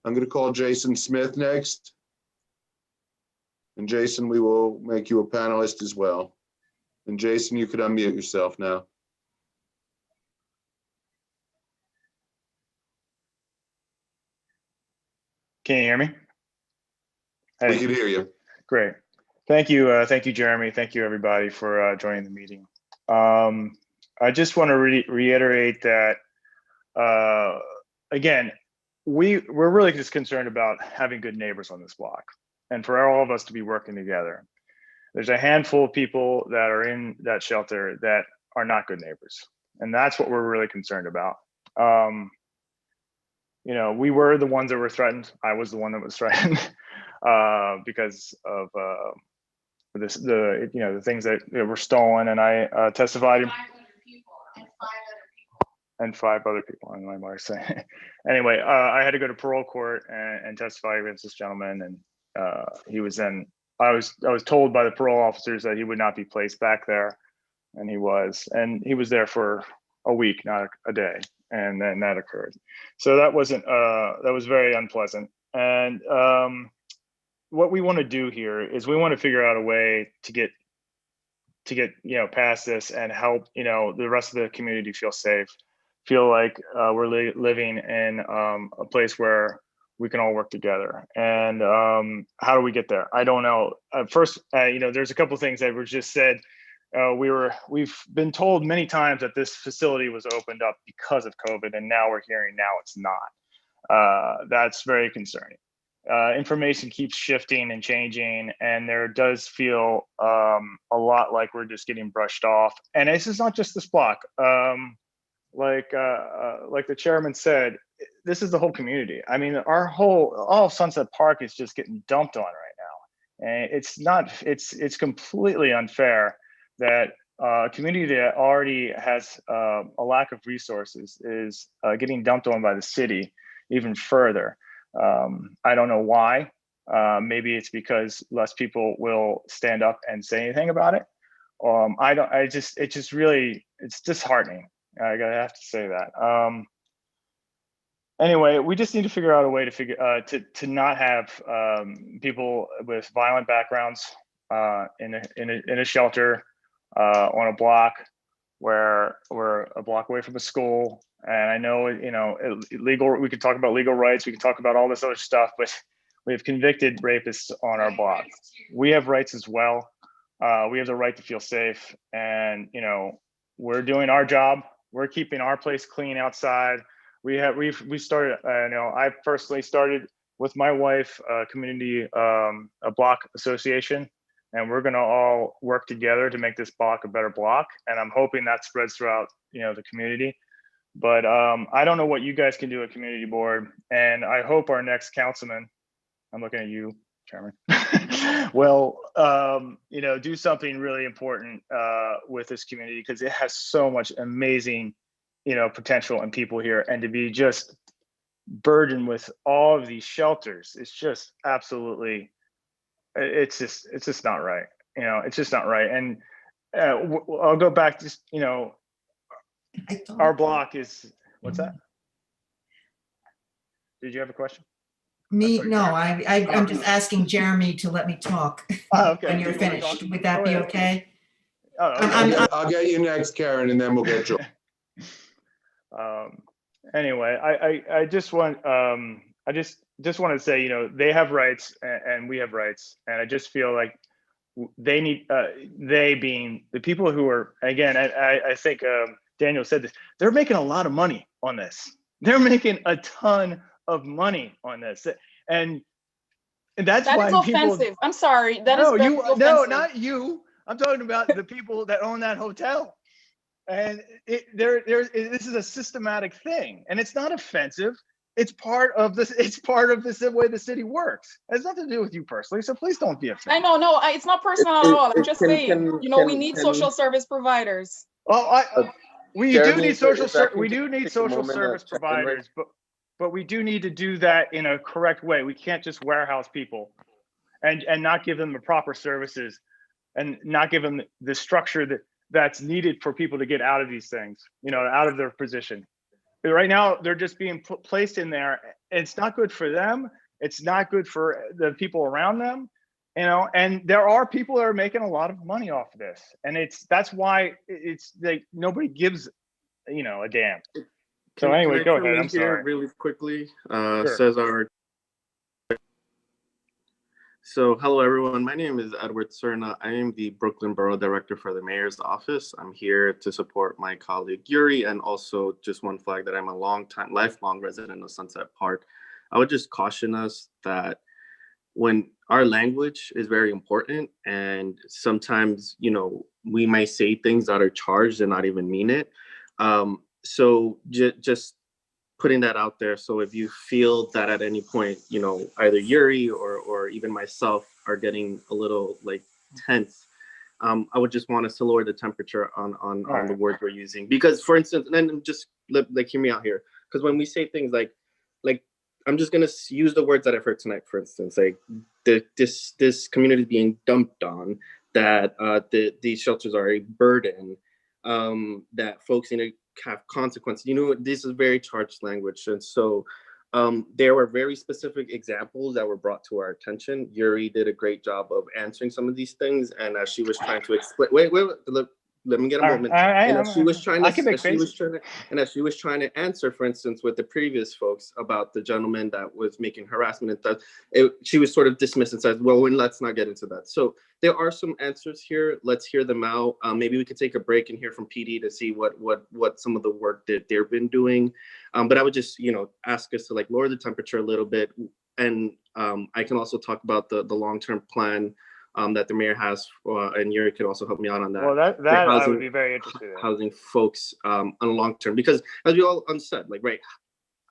Speaker 3: I'm going to call Jason Smith next. And Jason, we will make you a panelist as well. And Jason, you could unmute yourself now.
Speaker 18: Can you hear me?
Speaker 3: Hey. We can hear you.
Speaker 18: Great. Thank you. Thank you, Jeremy. Thank you, everybody, for joining the meeting. I just want to reiterate that, again, we're really just concerned about having good neighbors on this block and for all of us to be working together. There's a handful of people that are in that shelter that are not good neighbors. And that's what we're really concerned about. we were the ones that were threatened. I was the one that was threatened because of the things that were stolen, and I testified. And 5 other people. I don't know what I'm saying. Anyway, I had to go to parole court and testify against this gentleman, and he was then. I was told by the parole officers that he would not be placed back there, and he was there for a week, not a day, and then that occurred. So that was very unpleasant. And what we want to do here is we want to figure out a way to get past this and help the rest of the community feel safe, feel like we're living in a place where we can all work together. And how do we get there? I don't know. First, there's a couple of things that were just said. We've been told many times that this facility was opened up because of COVID, and now we're hearing now it's not. That's very concerning. Information keeps shifting and changing, and there does feel a lot like we're just getting brushed off. And this is not just this block. Like the chairman said, this is the whole community. I mean, all of Sunset Park is just getting dumped on right now, and it's completely unfair that a community that already has a lack of resources is getting dumped on by the city even further. I don't know why. Maybe it's because less people will stand up and say anything about it. It's disheartening. I have to say that. Anyway, we just need to figure out a way to not have people with violent backgrounds in a shelter on a block where we're a block away from a school. And I know, we could talk about legal rights, we can talk about all this other stuff, but we have convicted rapists on our block. We have rights as well. We have the right to feel safe, and we're doing our job. We're keeping our place clean outside. We started. I personally started with my wife a community, a block association, and we're going to all work together to make this block a better block. And I'm hoping that spreads throughout the community. But I don't know what you guys can do at community board, and I hope our next councilman, I'm looking at you, Chairman, will do something really important with this community, because it has so much amazing potential and people here, and to be just burdened with all of these shelters, it's just absolutely, it's just not right. It's just not right. And I'll go back to our block is, what's that? Did you have a question?
Speaker 6: No, I'm just asking Jeremy to let me talk
Speaker 18: okay.
Speaker 6: when you're finished. Would that be okay?
Speaker 3: I'll get you next, Karen, and then we'll get George.
Speaker 18: Anyway, I just want to say, they have rights and we have rights, and I just feel like they need, they being the people who are, again, I think Daniel said this, they're making a lot of money on this. They're making a ton of money on this, and that's why
Speaker 13: is offensive. I'm sorry. That is very offensive.
Speaker 18: No, not you. I'm talking about the people that own that hotel. And this is a systematic thing, and it's not offensive. It's part of this. It's part of the way the city works. It has nothing to do with you personally, so please don't be offended.
Speaker 13: I know, no, it's not personal at all. I'm just saying, we need social service providers.
Speaker 18: Well, we do need social service providers, but we do need to do that in a correct way. We can't just warehouse people and not give them the proper services and not give them the structure that's needed for people to get out of these things, out of their position. But right now, they're just being placed in there. It's not good for them. It's not good for the people around them, and there are people that are making a lot of money off of this. And that's why it's like nobody gives, a damn. So anyway, go ahead. I'm sorry.
Speaker 19: Really quickly,
Speaker 18: Sure.
Speaker 19: Cesar. So hello, everyone. My name is Edward Cerna. I am the Brooklyn Borough Director for the Mayor's Office. I'm here to support my colleague Yuri, and also just one flag that I'm a lifelong resident of Sunset Park. I would just caution us that when our language is very important, and sometimes, we might say things that are charged and not even mean it. So just putting that out there. So if you feel that at any point, you know, either Yuri or even myself are getting a little like tense, I would just want us to lower the temperature on the words we're using. Because for instance, and then just like hear me out here. Because when we say things like I'm just gonna use the words that I've heard tonight, for instance, like this community is being dumped on, that these shelters are a burden, that folks need to have consequences. You know, this is very charged language. And so there were very specific examples that were brought to our attention. Yuri did a great job of answering some of these things. And as she was trying to explain, wait, let me get a moment. And as she was trying to answer, for instance, with the previous folks about the gentleman that was making harassment and stuff, she was sort of dismissed and said, well, let's not get into that. So there are some answers here. Let's hear them out. Maybe we could take a break and hear from PD to see what some of the work that they've been doing. But I would just, you know, ask us to like lower the temperature a little bit. And I can also talk about the long-term plan that the mayor has, and Yuri could also help me out on that.
Speaker 18: Well, that
Speaker 19: housing,
Speaker 18: I would be very interested in.
Speaker 19: Housing folks on long term, because as we all understood, like, right,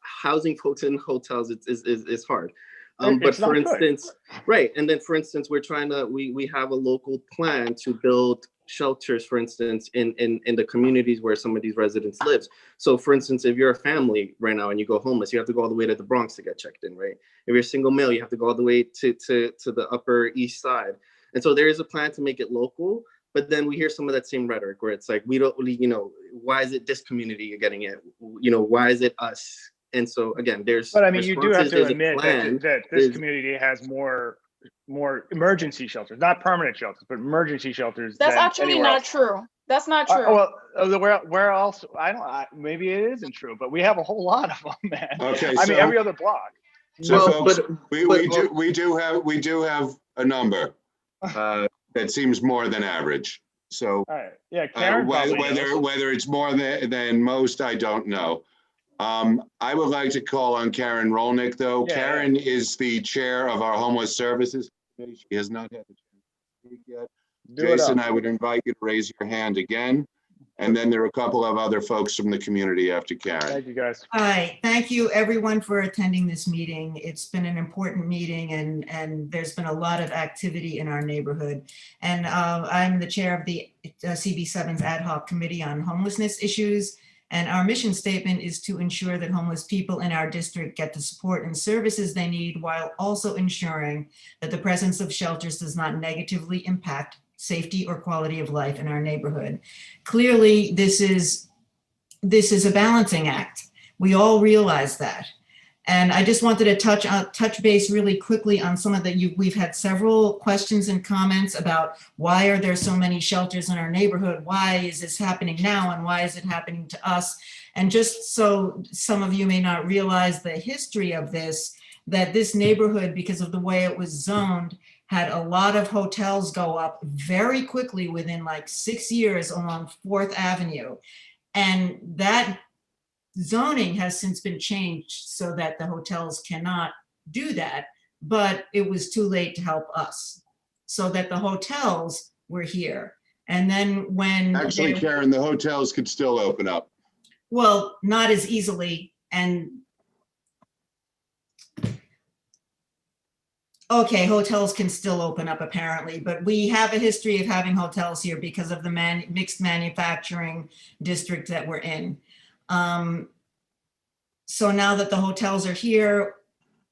Speaker 19: housing folks in hotels is hard. But for instance, right, and then for instance, we're trying to, we have a local plan to build shelters, for instance, in the communities where some of these residents live. So for instance, if you're a family right now and you go homeless, you have to go all the way to the Bronx to get checked in, right? If you're a single male, you have to go all the way to the Upper East Side. And so there is a plan to make it local, but then we hear some of that same rhetoric where it's like, we don't really, you know, why is it this community you're getting it? You know, why is it us? And so again,
Speaker 18: but I mean, you do have to admit that this community has more emergency shelters, not permanent shelters, but emergency shelters.
Speaker 13: That's actually not true. That's not true.
Speaker 18: Where else? Maybe it isn't true, but we have a whole lot of them, man.
Speaker 3: Okay,
Speaker 18: I mean, every other block.
Speaker 3: So folks, we do have a number that seems more than average. So
Speaker 18: yeah, Karen
Speaker 3: whether it's more than most, I don't know. I would like to call on Karen Rolnick, though. Karen is the chair of our Homeless Services Committee. She has not had the chance to speak yet. Jason, I would invite you to raise your hand again. And then there are a couple of other folks from the community after Karen.
Speaker 18: Thank you, guys.
Speaker 6: Hi, thank you everyone for attending this meeting. It's been an important meeting and there's been a lot of activity in our neighborhood. And I'm the chair of the CB7's Ad Hoc Committee on Homelessness Issues. And our mission statement is to ensure that homeless people in our district get the support and services they need, while also ensuring that the presence of shelters does not negatively impact safety or quality of life in our neighborhood. Clearly, this is a balancing act. We all realize that. And I just wanted to touch base really quickly on some of we've had several questions and comments about why are there so many shelters in our neighborhood? Why is this happening now? And why is it happening to us? And just so some of you may not realize the history of this, that this neighborhood, because of the way it was zoned, had a lot of hotels go up very quickly within like 6 years along 4th Avenue. And that zoning has since been changed so that the hotels cannot do that, but it was too late to help us, so that the hotels were here. And then when
Speaker 3: actually, Karen, the hotels could still open up.
Speaker 6: Well, not as easily. And okay, hotels can still open up apparently, but we have a history of having hotels here because of the mixed manufacturing district that we're in. So now that the hotels are here,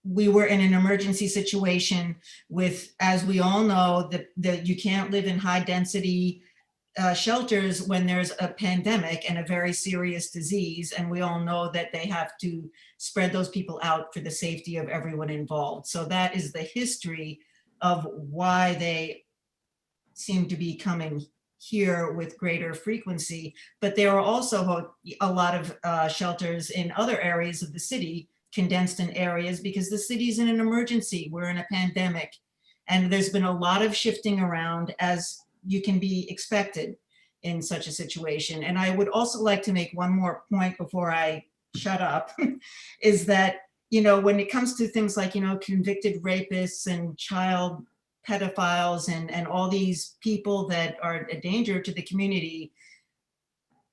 Speaker 6: we were in an emergency situation with, as we all know, that you can't live in high density shelters when there's a pandemic and a very serious disease. And we all know that they have to spread those people out for the safety of everyone involved. So that is the history of why they seem to be coming here with greater frequency. But there are also a lot of shelters in other areas of the city, condensed in areas, because the city's in an emergency. We're in a pandemic. And there's been a lot of shifting around, as you can be expected in such a situation. And I would also like to make one more point before I shut up, is that, you know, when it comes to things like, you know, convicted rapists and child pedophiles and all these people that are a danger to the community,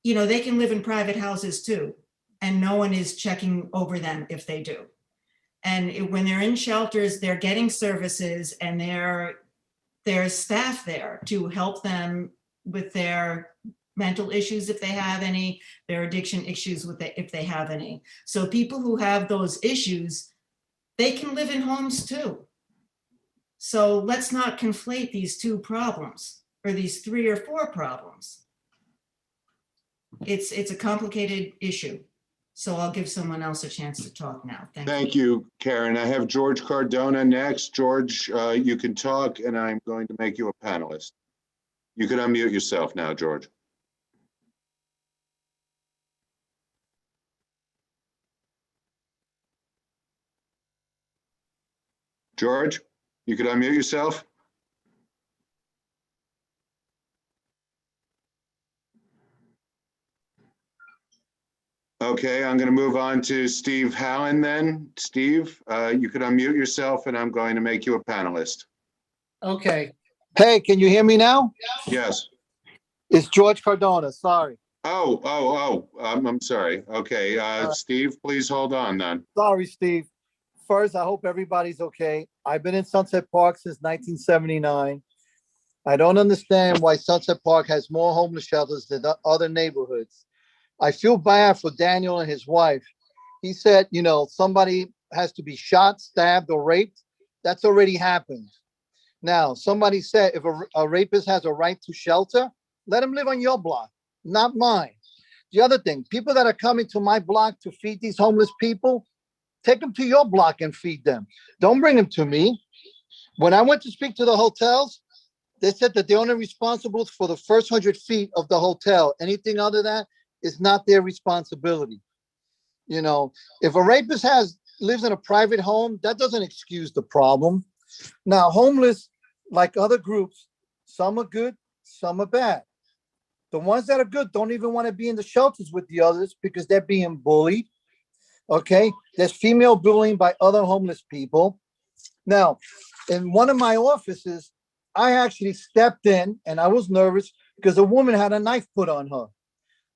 Speaker 6: you know, they can live in private houses too. and no one is checking over them if they do. And when they're in shelters, they're getting services, and there's staff there to help them with their mental issues if they have any, their addiction issues if they have any. So people who have those issues, they can live in homes too. So let's not conflate these two problems, or these 3 or 4 problems. It's a complicated issue. So I'll give someone else a chance to talk now. Thank you.
Speaker 3: Thank you, Karen. I have George Cardona next. George, you can talk, and I'm going to make you a panelist. You can unmute yourself now, George. George, you could unmute yourself. Okay, I'm going to move on to Steve Hallen then. Steve, you could unmute yourself, and I'm going to make you a panelist.
Speaker 20: Okay. Hey, can you hear me now?
Speaker 3: Yes.
Speaker 20: It's George Cardona. Sorry.
Speaker 3: I'm sorry. Okay, Steve, please hold on then.
Speaker 20: Sorry, Steve. First, I hope everybody's okay. I've been in Sunset Park since 1979. I don't understand why Sunset Park has more homeless shelters than the other neighborhoods. I feel bad for Daniel and his wife. He said, you know, somebody has to be shot, stabbed, or raped. That's already happened. Now, somebody said if a rapist has a right to shelter, let him live on your block, not mine. The other thing, people that are coming to my block to feed these homeless people, take them to your block and feed them. Don't bring them to me. When I went to speak to the hotels, they said that they're only responsible for the first 100 feet of the hotel. Anything other than that is not their responsibility. You know, if a rapist lives in a private home, that doesn't excuse the problem. Now, homeless, like other groups, some are good, some are bad. The ones that are good don't even want to be in the shelters with the others because they're being bullied. Okay, there's female bullying by other homeless people. Now, in one of my offices, I actually stepped in and I was nervous because a woman had a knife put on her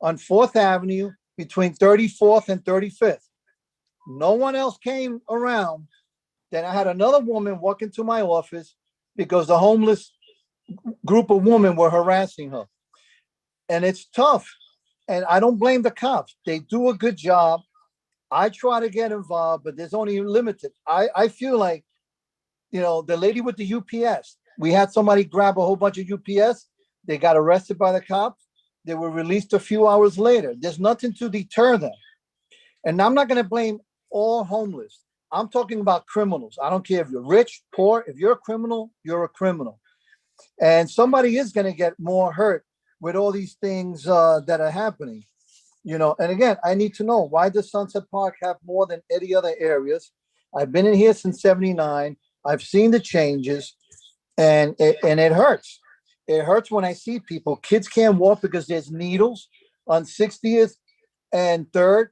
Speaker 20: on 4th Avenue between 34th and 35th. No one else came around. Then I had another woman walk into my office because the homeless group of women were harassing her. And it's tough. And I don't blame the cops. They do a good job. I try to get involved, but there's only limited. I feel like, you know, the lady with the UPS, we had somebody grab a whole bunch of UPS. They got arrested by the cops. They were released a few hours later. There's nothing to deter them. And I'm not going to blame all homeless. I'm talking about criminals. I don't care if you're rich, poor. If you're a criminal, you're a criminal. And somebody is going to get more hurt with all these things that are happening. You know, and again, I need to know, why does Sunset Park have more than any other areas? I've been in here since 79. I've seen the changes, and it hurts. It hurts when I see people. Kids can't walk because there's needles on 60th and 3rd.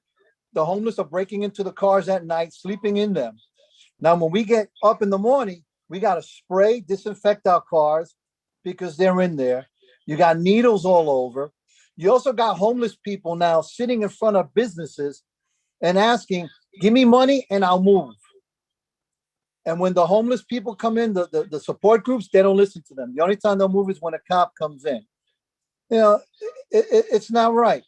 Speaker 20: The homeless are breaking into the cars at night, sleeping in them. Now, when we get up in the morning, we got to spray, disinfect our cars because they're in there. You got needles all over. You also got homeless people now sitting in front of businesses and asking, give me money and I'll move. And when the homeless people come in, the support groups, they don't listen to them. The only time they'll move is when a cop comes in. You know, it's not right.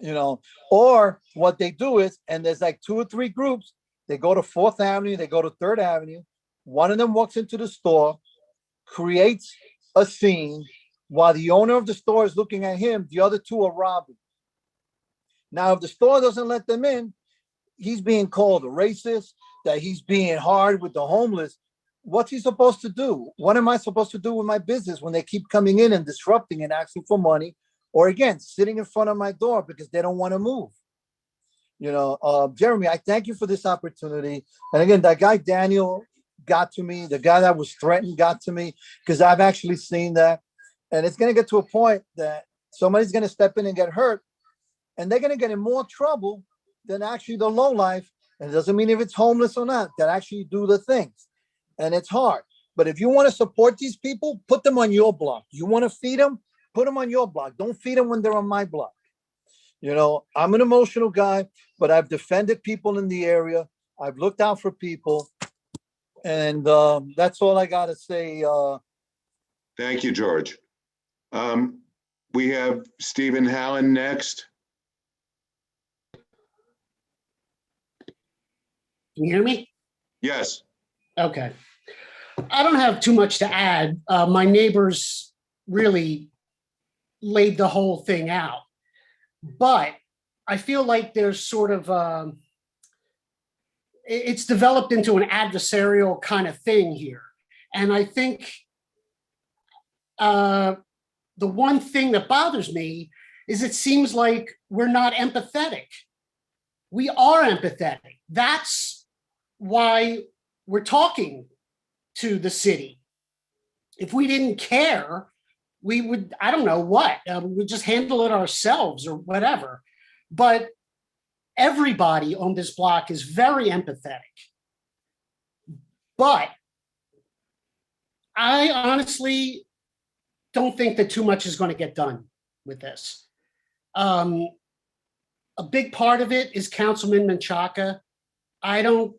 Speaker 20: You know, or what they do is, and there's like 2 or 3 groups, they go to 4th Avenue, they go to 3rd Avenue. One of them walks into the store, creates a scene, while the owner of the store is looking at him, the other 2 are robbing. Now, if the store doesn't let them in, he's being called a racist, that he's being hard with the homeless. What's he supposed to do? What am I supposed to do with my business when they keep coming in and disrupting and asking for money? Or again, sitting in front of my door because they don't want to move. You know, Jeremy, I thank you for this opportunity. And again, that guy, Daniel, got to me. The guy that was threatened got to me because I've actually seen that. And it's going to get to a point that somebody's going to step in and get hurt. And they're going to get in more trouble than actually the lowlife. And it doesn't mean if it's homeless or not, that actually do the things. And it's hard. But if you want to support these people, put them on your block. You want to feed them? Put them on your block. Don't feed them when they're on my block. You know, I'm an emotional guy, but I've defended people in the area. I've looked out for people. And that's all I got to say.
Speaker 3: Thank you, George. We have Stephen Hallen next.
Speaker 21: Can you hear me?
Speaker 3: Yes.
Speaker 21: Okay. I don't have too much to add. My neighbors really laid the whole thing out. But I feel like there's sort of, it's developed into an adversarial kind of thing here. And I think the one thing that bothers me is it seems like we're not empathetic. We are empathetic. That's why we're talking to the city. If we didn't care, we would, I don't know what, we'd just handle it ourselves or whatever. But everybody on this block is very empathetic. But I honestly don't think that too much is going to get done with this. A big part of it is Councilman Menchaca. I don't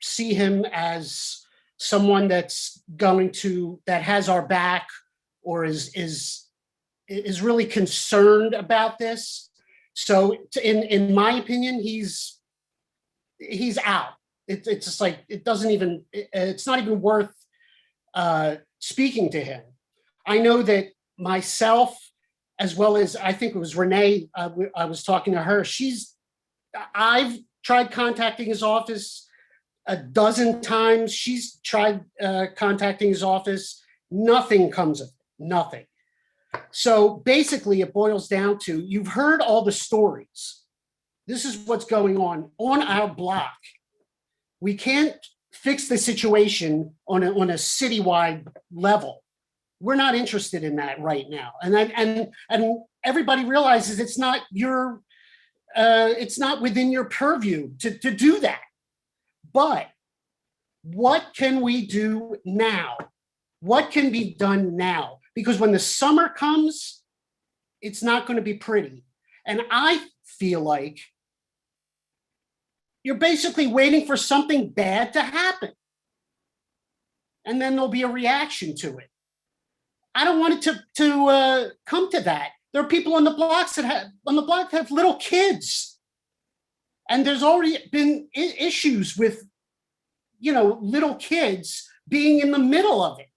Speaker 21: see him as someone that's that has our back or is really concerned about this. So in my opinion, he's out. It's just like, it's not even worth speaking to him. I know that myself, as well as I think it was Renee, I was talking to her. I've tried contacting his office a dozen times. She's tried contacting his office. Nothing comes of it, nothing. So basically it boils down to, you've heard all the stories. This is what's going on our block. We can't fix the situation on a citywide level. We're not interested in that right now. And everybody realizes it's not within your purview to do that. But what can we do now? What can be done now? Because when the summer comes, it's not going to be pretty. And I feel like you're basically waiting for something bad to happen. And then there'll be a reaction to it. I don't want it to come to that. There are people on the block that have little kids. And there's already been issues with, little kids being in the middle of it.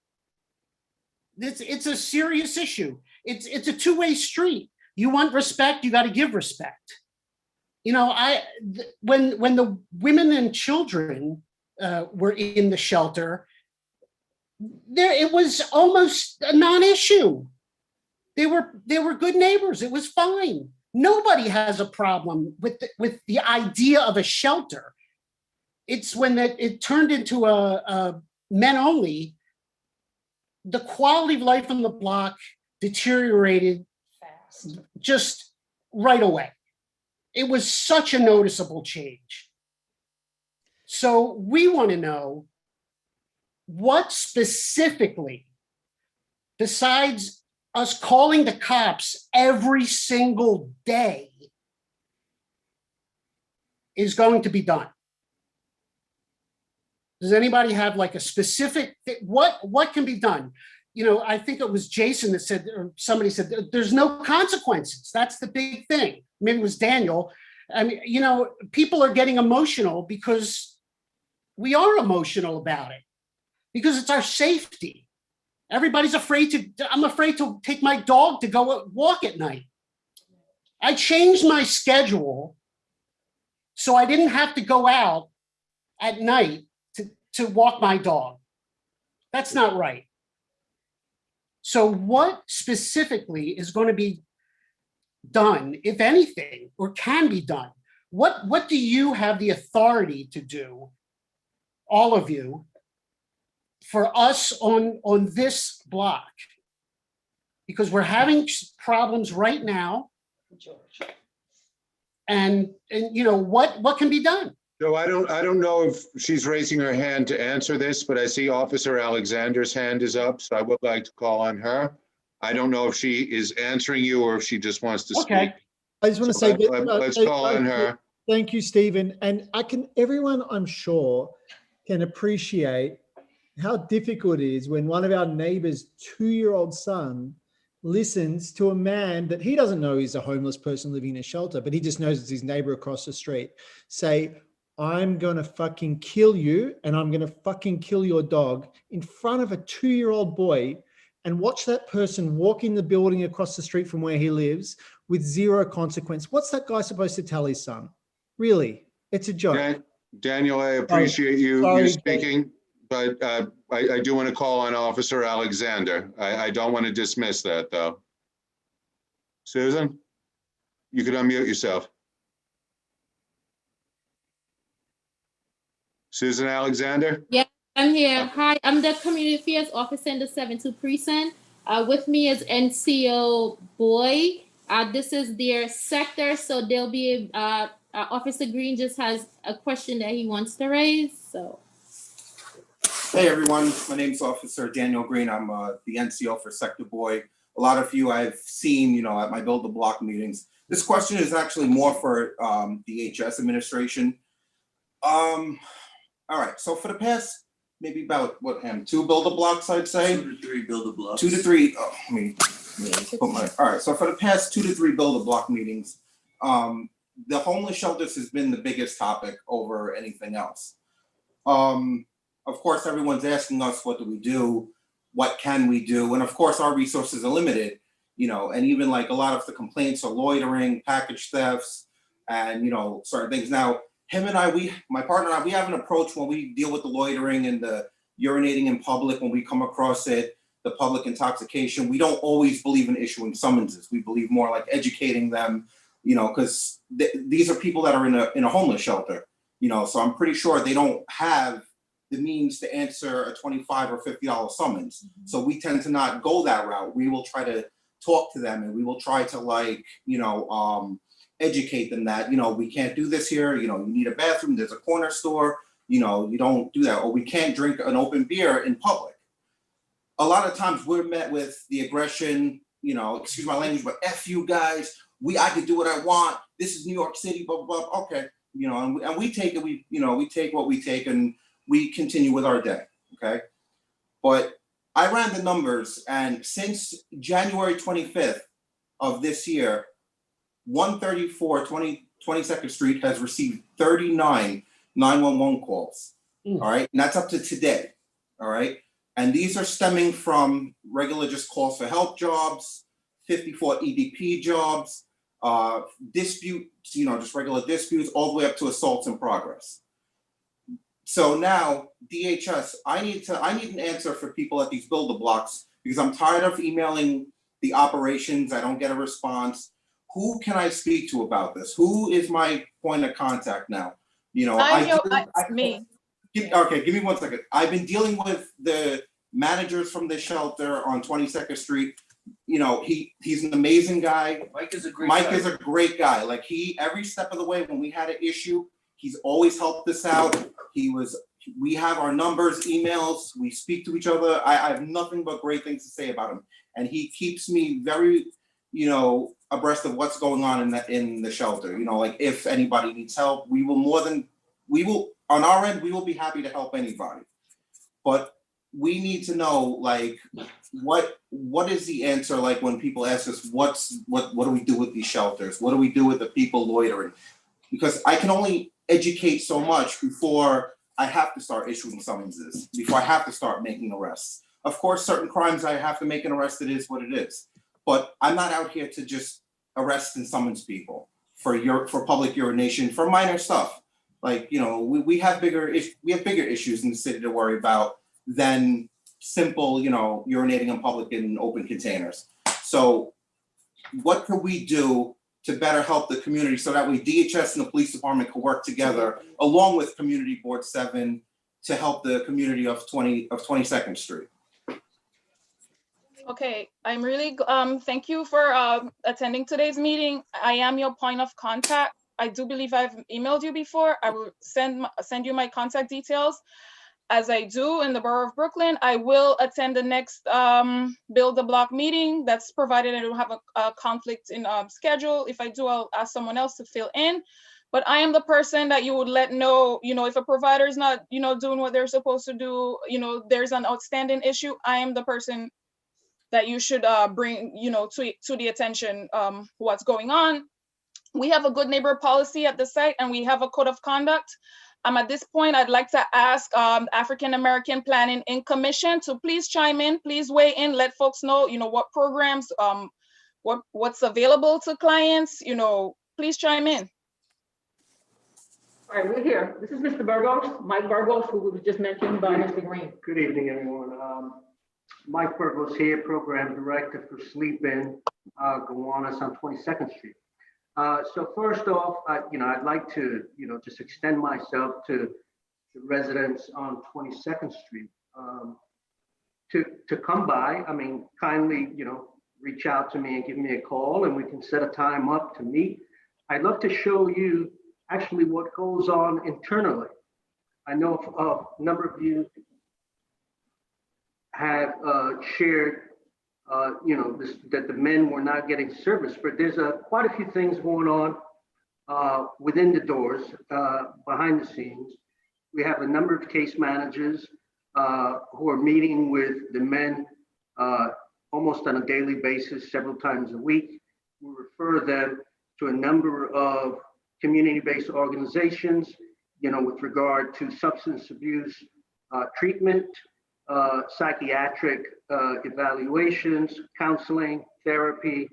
Speaker 21: It's a serious issue. It's a two-way street. You want respect, you got to give respect. When the women and children were in the shelter, it was almost a non-issue. They were good neighbors. It was fine. Nobody has a problem with the idea of a shelter. It's when it turned into a men only. The quality of life on the block deteriorated fast, just right away. It was such a noticeable change. So we want to know what specifically, besides us calling the cops every single day, is going to be done. Does anybody have like a specific, what can be done? I think it was Jason that said, or somebody said, there's no consequences. That's the big thing. Maybe it was Daniel. I mean, people are getting emotional because we are emotional about it, because it's our safety. Everybody's I'm afraid to take my dog to go walk at night. I changed my schedule so I didn't have to go out at night to walk my dog. That's not right. So what specifically is going to be done, if anything, or can be done? What do you have the authority to do, all of you, for us on this block? Because we're having problems right now. And what can be done?
Speaker 3: So I don't know if she's raising her hand to answer this, but I see Officer Alexander's hand is up, so I would like to call on her. I don't know if she is answering you or if she just wants to speak.
Speaker 21: Okay.
Speaker 16: I just want to
Speaker 3: So
Speaker 16: say
Speaker 3: let's call on her.
Speaker 16: Thank you, Stephen. And everyone, I'm sure, can appreciate how difficult it is when one of our neighbors' 2-year-old son listens to a man that he doesn't know is a homeless person living in a shelter, but he just knows it's his neighbor across the street, say, I'm going to fucking kill you and I'm going to fucking kill your dog in front of a 2-year-old boy, and watch that person walk in the building across the street from where he lives with zero consequence. What's that guy supposed to tell his son? Really? It's a joke.
Speaker 3: Daniel, I appreciate you speaking, but I do want to call on Officer Alexander. I don't want to dismiss that, though. Susan, you could unmute yourself. Susan Alexander?
Speaker 9: Yeah, I'm here. Hi, I'm the Community Affairs Officer in the 72 Precinct. With me is NCO Boy. This is their sector, so there'll be Officer Green just has a question that he wants to raise. So,
Speaker 8: hey everyone, my name is Officer Daniel Green. I'm the NCO for Sector Boy. A lot of you I've seen, at my Build the Block meetings. This question is actually more for the HS administration. All right, so for the past maybe about two Build the Blocks, I'd say.
Speaker 22: 2 to 3 Build the Blocks.
Speaker 8: 2 to 3. Oh, I mean, all right, so for the past 2 to 3 Build the Block meetings, the homeless shelters has been the biggest topic over anything else. Of course, everyone's asking us, what do we do? What can we do? And of course, our resources are limited, and even like a lot of the complaints are loitering, package thefts, and, certain things. Now, him and I, my partner and I, we have an approach when we deal with the loitering and the urinating in public, when we come across it, the public intoxication. We don't always believe in issuing summonses. We believe more like educating them, because these are people that are in a homeless shelter, so I'm pretty sure they don't have the means to answer a $25 or $50 summons. Mm-hmm. So we tend to not go that route. We will try to talk to them and we will try to educate them that, we can't do this here. You need a bathroom, there's a corner store, you don't do that. Or we can't drink an open beer in public. A lot of times we're met with the aggression, excuse my language, but F you guys, I can do what I want. This is New York City, blah, blah, blah. Okay. And we take it, we take what we take and we continue with our day. Okay. But I ran the numbers, and since January 25th of this year, 134 22nd Street has received 39 911 calls. All right. And that's up to today. All right. And these are stemming from regular just calls for help jobs, 54 EDP jobs, disputes, just regular disputes, all the way up to assaults in progress. So now, DHS, I need an answer for people at these Build the Blocks, because I'm tired of emailing the operations. I don't get a response. Who can I speak to about this? Who is my point of contact now?
Speaker 13: Me.
Speaker 8: Okay, give me 1 second. I've been dealing with the managers from the shelter on 22nd Street. He's an amazing guy. Mike is a great guy. Like every step of the way when we had an issue, he's always helped us out. We have our numbers, emails, we speak to each other. I have nothing but great things to say about him. And he keeps me very, abreast of what's going on in the shelter. Like if anybody needs help, we will on our end, we will be happy to help anybody. But we need to know, like, what is the answer, like when people ask us, what do we do with these shelters? What do we do with the people loitering? Because I can only educate so much before I have to start issuing summonses, before I have to start making arrests. Of course, certain crimes I have to make an arrest, it is what it is. But I'm not out here to just arrest and summons people for public urination, for minor stuff. Like, we have bigger issues in the city to worry about than simple, urinating in public in open containers. So what could we do to better help the community so that way DHS and the police department can work together along with Community Board 7 to help the community of 22nd Street?
Speaker 13: Okay, I'm really, thank you for attending today's meeting. I am your point of contact. I do believe I've emailed you before. I will send you my contact details. as I do in the borough of Brooklyn, I will attend the next Build the Block meeting. That's provided I don't have a conflict in schedule. If I do, I'll ask someone else to fill in. But I am the person that you would let know, if a provider is not, doing what they're supposed to do, there's an outstanding issue. I am the person that you should bring, to the attention what's going on. We have a good neighbor policy at the site, and we have a code of conduct. At this point, I'd like to ask African American Planning Inc. Commission to please chime in, please weigh in, let folks know, what programs, what's available to clients, please chime in.
Speaker 11: All right, we're here. This is Mr. Burgos, Mike Burgos, who was just mentioned by Mr. Green.
Speaker 7: Good evening, everyone. Mike Burgos here, Program Director for Sleep In Gowanus on 22nd Street. So first off, I'd like to, just extend myself to the residents on 22nd Street to come by. Kindly, reach out to me and give me a call, and we can set a time up to meet. I'd love to show you actually what goes on internally. I know a number of you have shared, that the men were not getting service, but there's quite a few things going on within the doors, behind the scenes. We have a number of case managers who are meeting with the men almost on a daily basis, several times a week. We refer them to a number of community-based organizations, with regard to substance abuse treatment, psychiatric evaluations, counseling, therapy,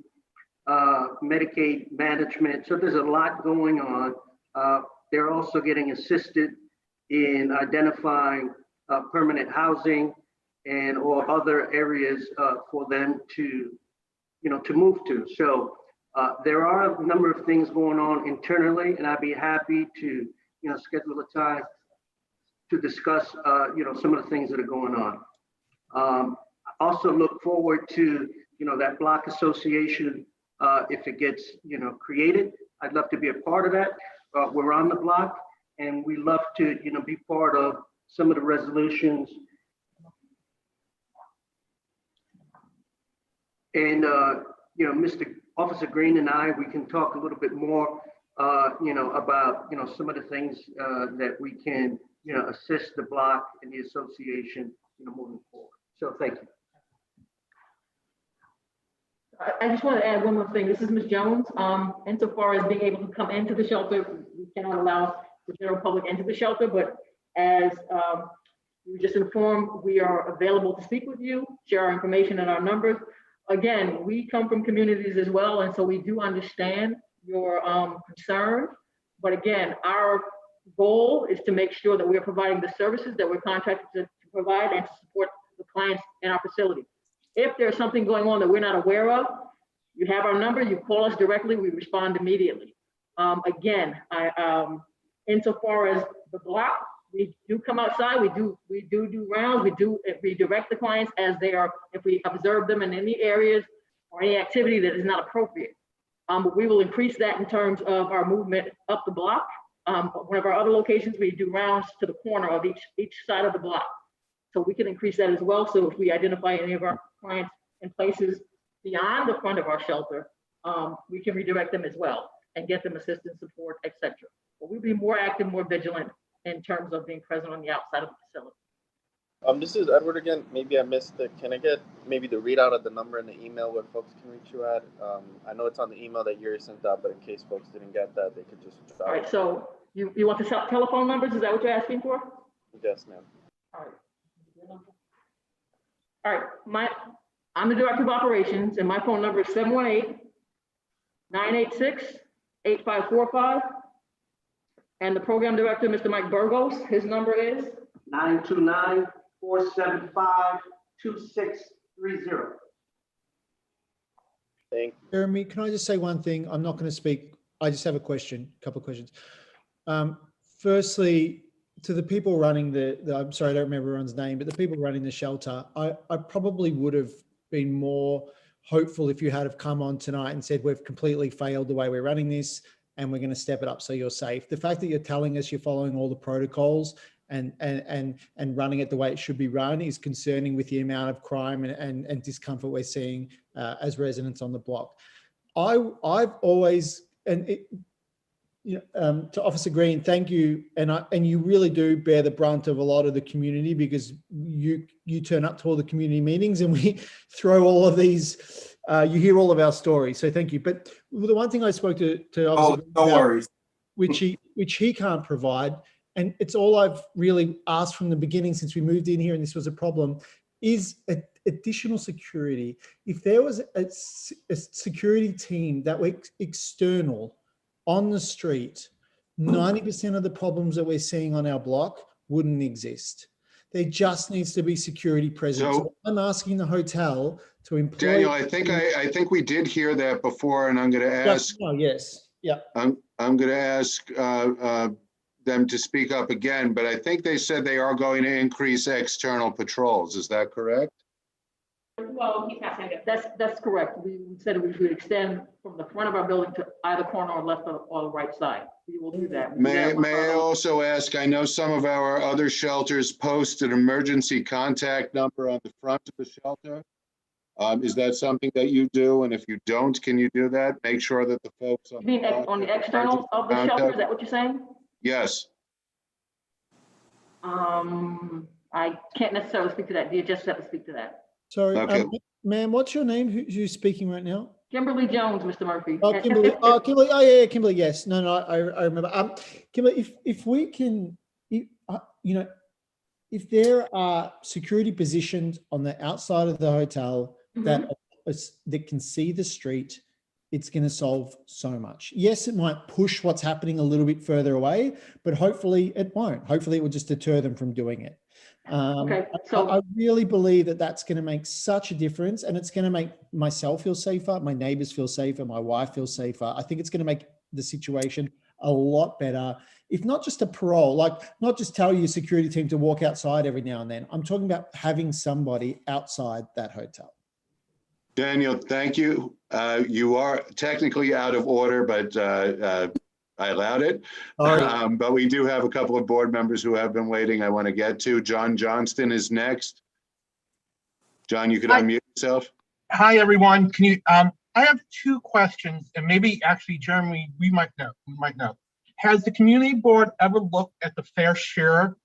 Speaker 7: Medicaid management. So there's a lot going on. They're also getting assisted in identifying permanent housing and or other areas for them to move to. So there are a number of things going on internally, and I'd be happy to schedule a time to discuss some of the things that are going on. Also look forward to that block association if it gets created. I'd love to be a part of that. We're on the block, and we love to be part of some of the resolutions. And Mr. Officer Green and I, we can talk a little bit more about some of the things that we can assist the block and the association moving forward. So thank you.
Speaker 11: I just want to add one more thing. This is Ms. Jones. Insofar as being able to come into the shelter, we cannot allow the general public into the shelter, but as you were just informed, we are available to speak with you, share our information and our numbers. Again, we come from communities as well, and so we do understand your concern. But again, our goal is to make sure that we are providing the services that we're contracted to provide and to support the clients in our facility. If there's something going on that we're not aware of, you have our number, you call us directly, we respond immediately. Again, insofar as the block, we do come outside, we do rounds, we do redirect the clients as they are, if we observe them in any areas or any activity that is not appropriate. But we will increase that in terms of our movement up the block. One of our other locations, we do rounds to the corner of each side of the block. So we can increase that as well. So if we identify any of our clients in places beyond the front of our shelter, we can redirect them as well and get them assistance, support, etc. But we'll be more active, more vigilant in terms of being present on the outside of the facility.
Speaker 19: This is Edward again. Maybe I missed it. Can I get maybe the readout of the number in the email where folks can reach you at? I know it's on the email that Yuri sent out, but in case folks didn't get that, they could just try.
Speaker 11: All right, so you want the telephone numbers? Is that what you're asking for?
Speaker 19: Yes, ma'am.
Speaker 11: All right. I'm the Director of Operations, and my phone number is 718-986-8545. And the Program Director, Mr. Mike Burgos, his number is
Speaker 7: 929-475-2630.
Speaker 19: Thank you.
Speaker 16: Jeremy, can I just say one thing? I'm not going to speak. I just have a question, a couple of questions. Firstly, to the people running I'm sorry, I don't remember everyone's name, but the people running the shelter, I probably would have been more hopeful if you had have come on tonight and said, we've completely failed the way we're running this and we're going to step it up so you're safe. The fact that you're telling us you're following all the protocols and running it the way it should be run is concerning with the amount of crime and discomfort we're seeing as residents on the block. I've always, and it, to Officer Green, thank you, and you really do bear the brunt of a lot of the community, because you turn up to all the community meetings and we throw all of these. You hear all of our stories, so thank you. But the one thing I spoke to Officer Green
Speaker 8: no
Speaker 16: about,
Speaker 8: worries,
Speaker 16: which he can't provide, and it's all I've really asked from the beginning since we moved in here, and this was a problem, is additional security. If there was a security team that were external on the street, 90% of the problems that we're seeing on our block wouldn't exist. There just needs to be security present. So I'm asking the hotel to employ.
Speaker 3: Daniel, I think we did hear that before, and I'm going to ask.
Speaker 16: Oh, yes, yeah.
Speaker 3: I'm going to ask them to speak up again, but I think they said they are going to increase external patrols. Is that correct?
Speaker 11: Well, he's not saying that. That's correct. We said we would extend from the front of our building to either corner or left or the right side. We will do that.
Speaker 3: May I also ask, I know some of our other shelters post an emergency contact number on the front of the shelter. Is that something that you do? And if you don't, can you do that? Make sure that the folks on,
Speaker 11: you mean on the external of the shelter, is that what you're saying?
Speaker 3: Yes.
Speaker 11: I can't necessarily speak to that. Do you just have to speak to that?
Speaker 16: Sorry,
Speaker 3: okay.
Speaker 16: Ma'am, what's your name? Who's speaking right now?
Speaker 11: Kimberly Jones, Mr. Murphy.
Speaker 16: Oh, Kimberly. Oh, Kimberly. Oh, yeah, Kimberly. Yes. No, I remember. Kimberly, if we can, if there are security positions on the outside of the hotel that can see the street, it's going to solve so much. Yes, it might push what's happening a little bit further away, but hopefully it won't. Hopefully it will just deter them from doing it.
Speaker 11: Okay, so
Speaker 16: I really believe that that's going to make such a difference, and it's going to make myself feel safer, my neighbors feel safer, my wife feels safer. I think it's going to make the situation a lot better. If not just a parole, like not just tell your security team to walk outside every now and then. I'm talking about having somebody outside that hotel.
Speaker 3: Daniel, thank you. You are technically out of order, but I allowed it. But we do have a couple of board members who have been waiting. I want to get to. John Johnston is next. John, you could unmute yourself.
Speaker 1: Hi, everyone. Can you? I have two questions, and maybe actually, Jeremy, we might know. Has the community board ever looked at the fair share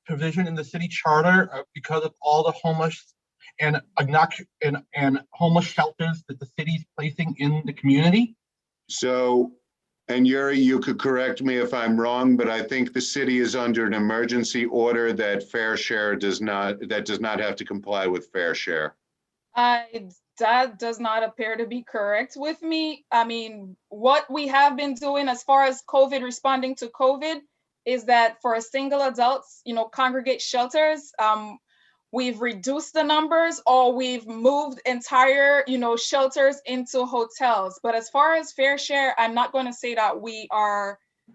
Speaker 1: provision in the city charter because of all the homeless and homeless shelters that the city's placing in the community?
Speaker 3: So, and Yuri, you could correct me if I'm wrong, but I think the city is under an emergency order that fair share does not have to comply with fair share.
Speaker 13: That does not appear to be correct with me. I mean, what we have been doing as far as responding to COVID is that for single adults, congregate shelters, we've reduced the numbers, or we've moved entire, shelters into hotels. But as far as fair share, I'm not going to say that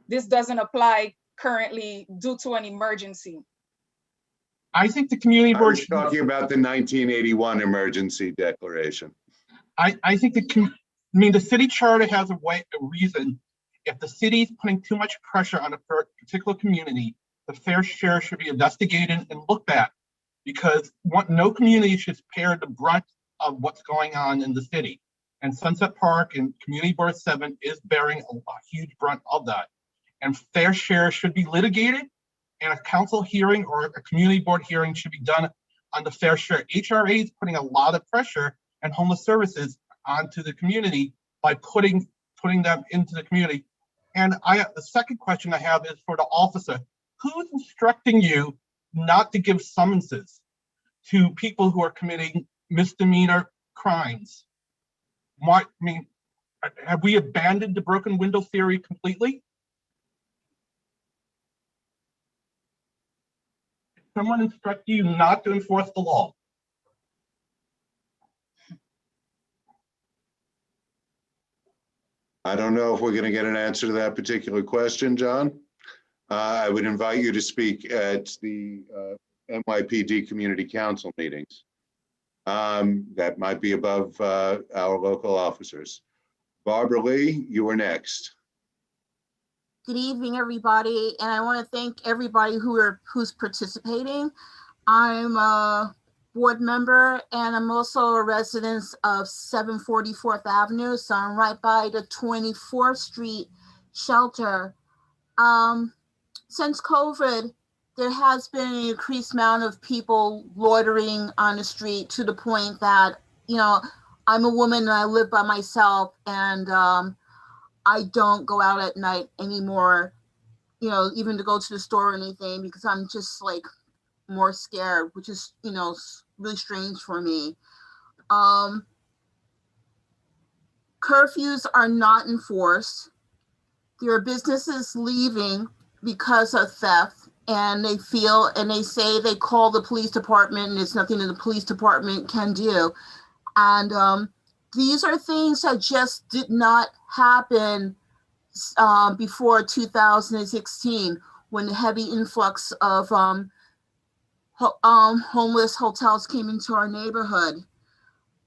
Speaker 13: this doesn't apply currently due to an emergency.
Speaker 1: I think the community board.
Speaker 3: I was talking about the 1981 emergency declaration.
Speaker 1: I think the city charter has a reason. If the city is putting too much pressure on a particular community, the fair share should be investigated and looked at, because no community should bear the brunt of what's going on in the city. And Sunset Park and Community Board 7 is bearing a huge brunt of that. And fair share should be litigated, and a council hearing or a community board hearing should be done on the fair share. HRA is putting a lot of pressure and homeless services onto the community by putting them into the community. And the second question I have is for the officer. Who's instructing you not to give summonses to people who are committing misdemeanor crimes? Have we abandoned the broken window theory completely? Someone instruct you not to enforce the law?
Speaker 3: I don't know if we're going to get an answer to that particular question, John. I would invite you to speak at the NYPD Community Council meetings. That might be above our local officers. Barbara Lee, you are next.
Speaker 4: Good evening, everybody, and I want to thank everybody who's participating. I'm a board member, and I'm also a resident of 744th Avenue, so I'm right by the 24th Street shelter. Since COVID, there has been an increased amount of people loitering on the street to the point that, you know, I'm a woman and I live by myself, and I don't go out at night anymore, you know, even to go to the store or anything, because I'm just like more scared, which is, you know, really strange for me. Curfews are not enforced. There are businesses leaving because of theft, and they say they call the police department, and there's nothing that the police department can do. And these are things that just did not happen before 2016, when the heavy influx of homeless hotels came into our neighborhood.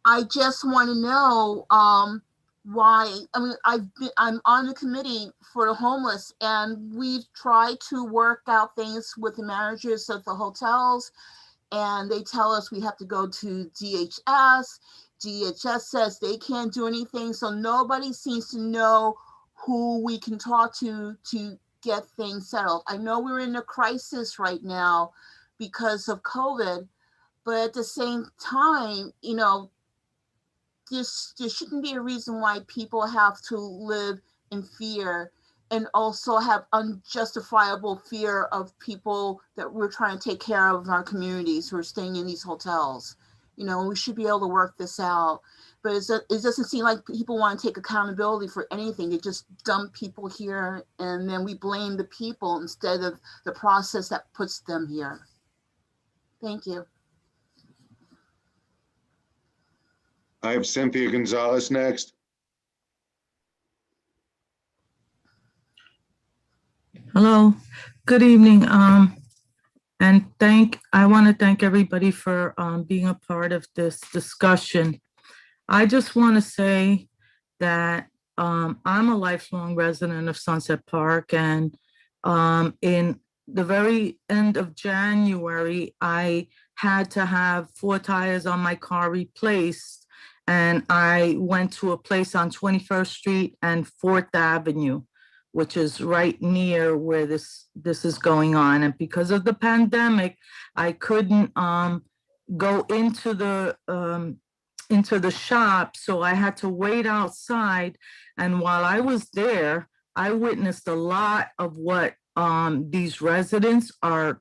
Speaker 4: I just want to know why. I mean, I'm on the committee for the homeless, and we've tried to work out things with the managers of the hotels, and they tell us we have to go to DHS. DHS says they can't do anything, so nobody seems to know who we can talk to get things settled. I know we're in a crisis right now because of COVID, but at the same time, you know, there shouldn't be a reason why people have to live in fear and also have unjustifiable fear of people that we're trying to take care of in our communities who are staying in these hotels. You know, we should be able to work this out. But it doesn't seem like people want to take accountability for anything. They just dump people here, and then we blame the people instead of the process that puts them here. Thank you.
Speaker 3: I have Cynthia Gonzalez next.
Speaker 22: Hello, good evening. And I want to thank everybody for being a part of this discussion. I just want to say that I'm a lifelong resident of Sunset Park, and in the very end of January, I had to have 4 tires on my car replaced, and I went to a place on 21st Street and 4th Avenue, which is right near where this is going on. And because of the pandemic, I couldn't go into the shop, so I had to wait outside. And while I was there, I witnessed a lot of what these residents are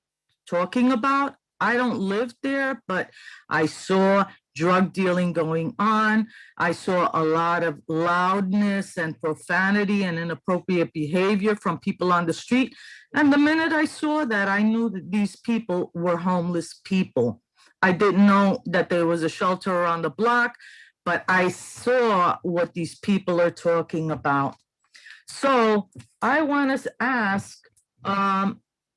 Speaker 22: talking about. I don't live there, but I saw drug dealing going on. I saw a lot of loudness and profanity and inappropriate behavior from people on the street. And the minute I saw that, I knew that these people were homeless people. I didn't know that there was a shelter around the block, but I saw what these people are talking about. So I want to ask,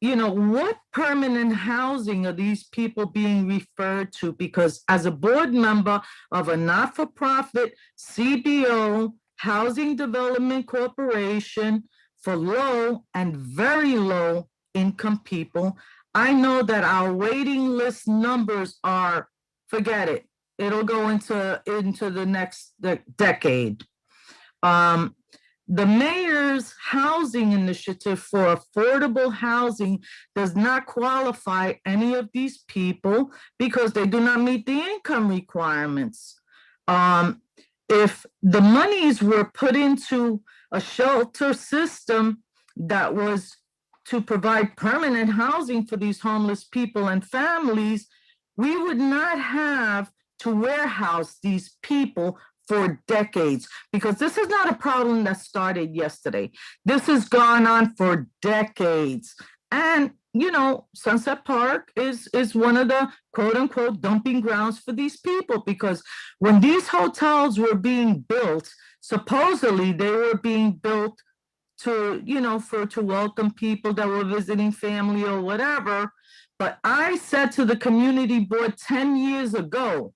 Speaker 22: you know, what permanent housing are these people being referred to? Because as a board member of a not-for-profit CBO Housing Development Corporation for low and very low income people, I know that our waiting list numbers are, forget it, it'll go into the next decade. The mayor's housing initiative for affordable housing does not qualify any of these people because they do not meet the income requirements. If the monies were put into a shelter system that was to provide permanent housing for these homeless people and families, we would not have to warehouse these people for decades, because this is not a problem that started yesterday. This has gone on for decades. And, you know, Sunset Park is one of the quote unquote dumping grounds for these people, because when these hotels were being built, supposedly they were being built to, you know, to welcome people that were visiting family or whatever. But I said to the community board 10 years ago,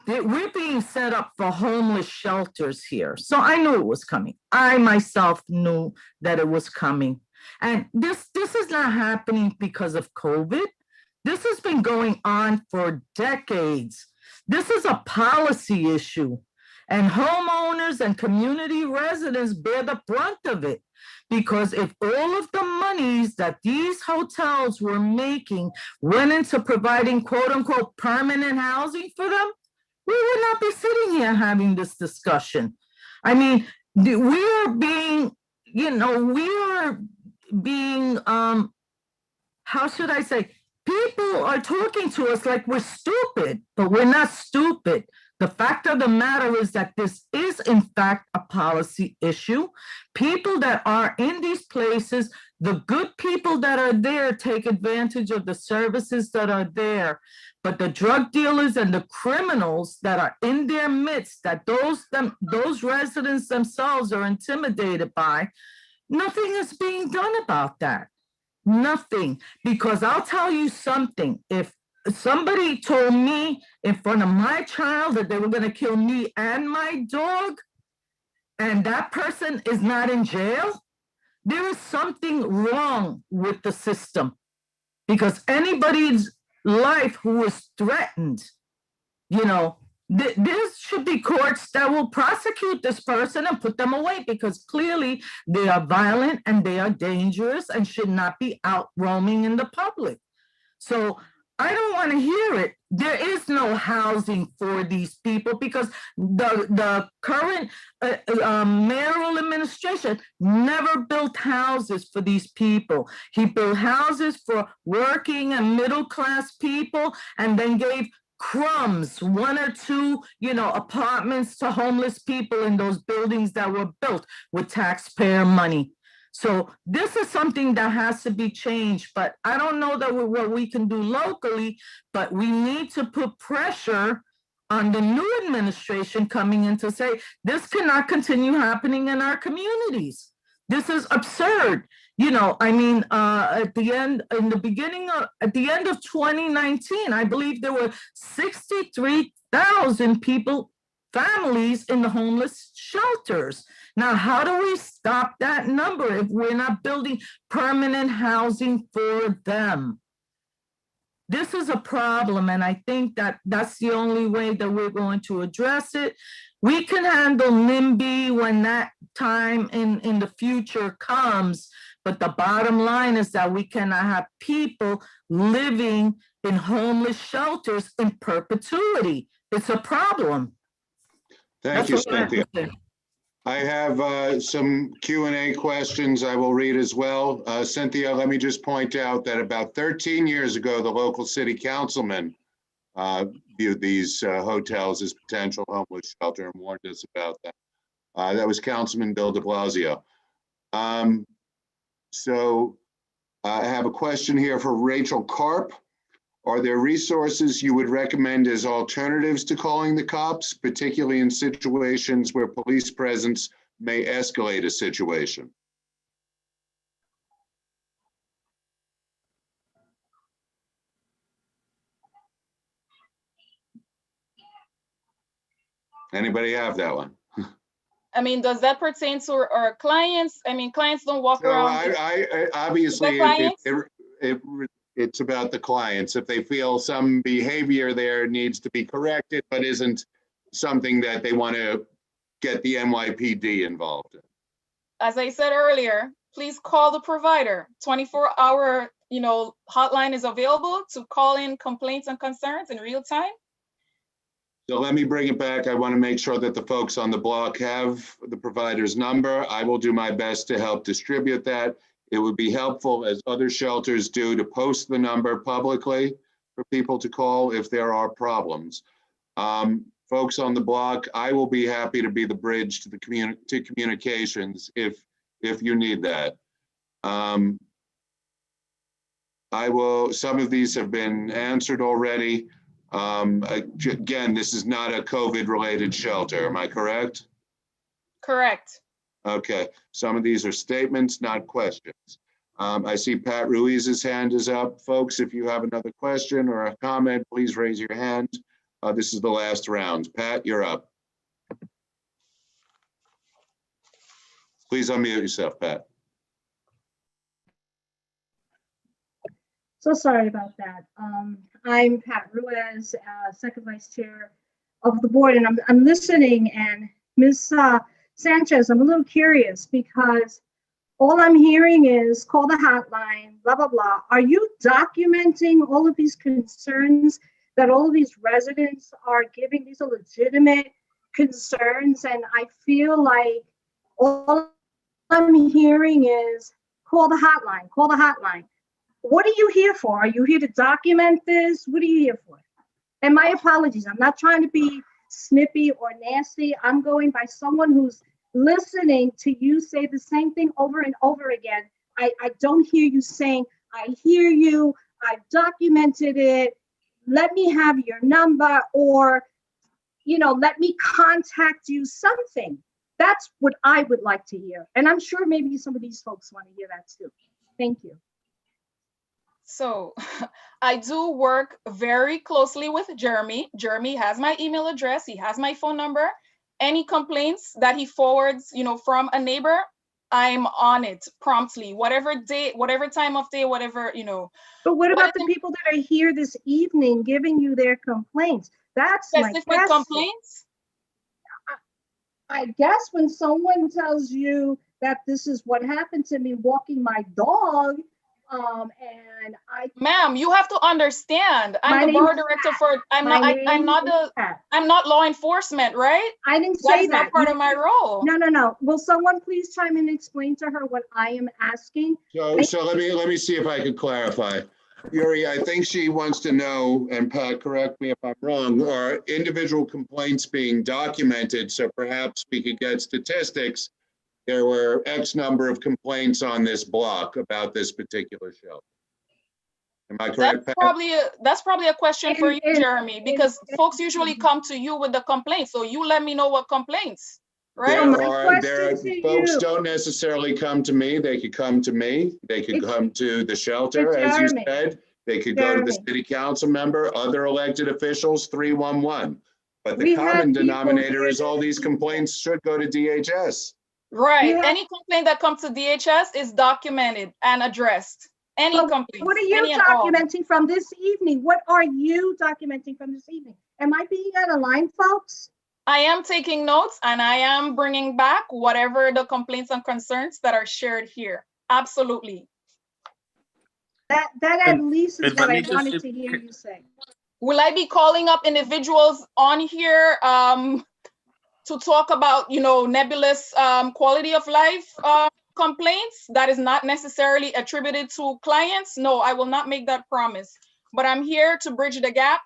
Speaker 22: we're being set up for homeless shelters here. So I knew it was coming. I myself knew that it was coming. And this is not happening because of COVID. This has been going on for decades. This is a policy issue. And homeowners and community residents bear the brunt of it. Because if all of the monies that these hotels were making went into providing quote unquote permanent housing for them, we would not be sitting here having this discussion. I mean, we are being, how should I say, people are talking to us like we're stupid, but we're not stupid. The fact of the matter is that this is, in fact, a policy issue. People that are in these places, the good people that are there take advantage of the services that are there. But the drug dealers and the criminals that are in their midst, that those residents themselves are intimidated by, nothing is being done about that. Nothing. Because I'll tell you something, if somebody told me in front of my child that they were going to kill me and my dog, and that person is not in jail, there is something wrong with the system. Because anybody's life who is threatened, there should be courts that will prosecute this person and put them away, because clearly they are violent and they are dangerous and should not be out roaming in the public. So I don't want to hear it. There is no housing for these people because the current mayoral administration never built houses for these people. He built houses for working and middle class people and then gave crumbs, 1 or 2, apartments to homeless people in those buildings that were built with taxpayer money. So this is something that has to be changed, but I don't know that what we can do locally, but we need to put pressure on the new administration coming in to say, this cannot continue happening in our communities. This is absurd. At the end of 2019, I believe there were 63,000 people, families in the homeless shelters. Now, how do we stop that number if we're not building permanent housing for them? This is a problem, and I think that that's the only way that we're going to address it. We can handle NIMBY when that time in the future comes, but the bottom line is that we cannot have people living in homeless shelters in perpetuity. It's a problem.
Speaker 3: Thank you, Cynthia. I have some Q&A questions I will read as well. Cynthia, let me just point out that about 13 years ago, the local city councilman viewed these hotels as potential homeless shelter and warned us about that. That was Councilman Bill de Blasio. So I have a question here for Rachel Karp. Are there resources you would recommend as alternatives to calling the cops, particularly in situations where police presence may escalate a situation? Anybody have that one?
Speaker 13: I mean, does that pertain to our clients? I mean, clients don't walk around.
Speaker 3: Obviously, it's about the clients. If they feel some behavior there needs to be corrected, but isn't something that they want to get the NYPD involved in.
Speaker 13: As I said earlier, please call the provider. 24-hour, hotline is available to call in complaints and concerns in real time.
Speaker 3: So let me bring it back. I want to make sure that the folks on the block have the provider's number. I will do my best to help distribute that. It would be helpful, as other shelters do, to post the number publicly for people to call if there are problems. Folks on the block, I will be happy to be the bridge to the communications if you need that. Some of these have been answered already. Again, this is not a COVID-related shelter, am I correct?
Speaker 13: Correct.
Speaker 3: Okay, some of these are statements, not questions. I see Pat Ruiz's hand is up. Folks, if you have another question or a comment, please raise your hand. This is the last round. Pat, you're up. Please unmute yourself, Pat.
Speaker 5: So sorry about that. I'm Pat Ruiz, second vice chair of the board, and I'm listening. And Ms. Sanchez, I'm a little curious because all I'm hearing is call the hotline, blah, blah, blah. Are you documenting all of these concerns that all of these residents are giving? These are legitimate concerns, and I feel like all I'm hearing is call the hotline, call the hotline. What are you here for? Are you here to document this? What are you here for? And my apologies, I'm not trying to be snippy or nasty. I'm going by someone who's listening to you say the same thing over and over again. I don't hear you saying, I hear you, I've documented it, let me have your number, or, you know, let me contact you, something. That's what I would like to hear. And I'm sure maybe some of these folks want to hear that too. Thank you.
Speaker 13: So I do work very closely with Jeremy. Jeremy has my email address. He has my phone number. Any complaints that he forwards, you know, from a neighbor, I'm on it promptly, whatever day, whatever time of day, whatever, you know.
Speaker 5: But what about the people that are here this evening giving you their complaints? That's my
Speaker 13: Specific
Speaker 5: question.
Speaker 13: complaints?
Speaker 5: I guess when someone tells you that this is what happened to me walking my dog, and
Speaker 13: Ma'am, you have to understand. I'm the borough director for. I'm not law enforcement, right?
Speaker 5: I didn't
Speaker 13: That
Speaker 5: say
Speaker 13: is not part of my role.
Speaker 5: No. Will someone please chime in and explain to her what I am asking?
Speaker 3: So let me see if I could clarify. Yuri, I think she wants to know, and Pat, correct me if I'm wrong, are individual complaints being documented? So perhaps we could get statistics. There were X number of complaints on this block about this particular shelter. Am I correct, Pat?
Speaker 13: That's probably a question for you, Jeremy, because folks usually come to you with the complaints. So you let me know what complaints, right?
Speaker 3: Folks don't necessarily come to me. They could come to me. They could come to the shelter, as you said. They could go to the city council member, other elected officials, 311. But the common denominator is all these complaints should go to DHS.
Speaker 13: Right. Any complaint that comes to DHS is documented and addressed. Any complaint.
Speaker 5: What are you documenting from this evening? What are you documenting from this evening? Am I being out of line, folks?
Speaker 13: I am taking notes and I am bringing back whatever the complaints and concerns that are shared here. Absolutely.
Speaker 5: That at least is what I wanted to hear you say.
Speaker 13: Will I be calling up individuals on here to talk about, you know, nebulous quality of life complaints that is not necessarily attributed to clients? No, I will not make that promise. But I'm here to bridge the gap,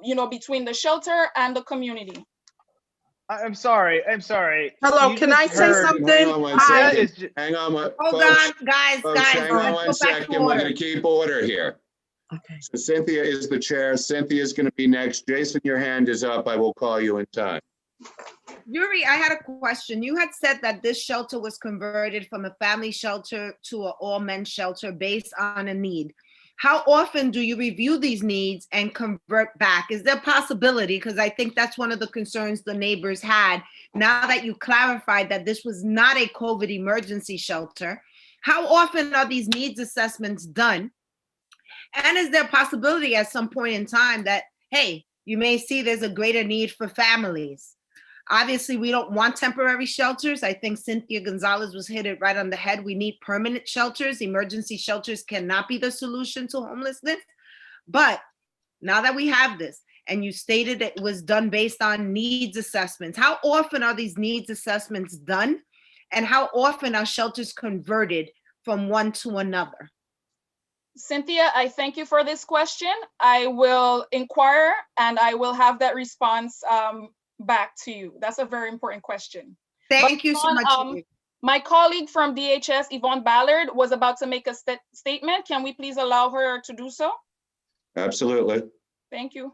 Speaker 13: you know, between the shelter and the community.
Speaker 18: I'm sorry.
Speaker 10: Hello, can I say something?
Speaker 3: Hang on one second. Hang on,
Speaker 10: Hold on, guys.
Speaker 3: Hang on one second. We're going to keep order here. Okay. So Cynthia is the chair. Cynthia is going to be next. Jason, your hand is up. I will call you in time.
Speaker 10: Yuri, I had a question. You had said that this shelter was converted from a family shelter to an all-men shelter based on a need. How often do you review these needs and convert back? Is there a possibility? Because I think that's one of the concerns the neighbors had. Now that you clarified that this was not a COVID emergency shelter, how often are these needs assessments done? And is there a possibility at some point in time that, hey, you may see there's a greater need for families? Obviously, we don't want temporary shelters. I think Cynthia Gonzalez was hit it right on the head. We need permanent shelters. Emergency shelters cannot be the solution to homelessness. But now that we have this, and you stated it was done based on needs assessments, how often are these needs assessments done? And how often are shelters converted from one to another?
Speaker 13: Cynthia, I thank you for this question. I will inquire and I will have that response back to you. That's a very important question.
Speaker 10: Thank you so much.
Speaker 13: My colleague from DHS, Yvonne Ballard, was about to make a statement. Can we please allow her to do so?
Speaker 3: Absolutely.
Speaker 13: Thank you.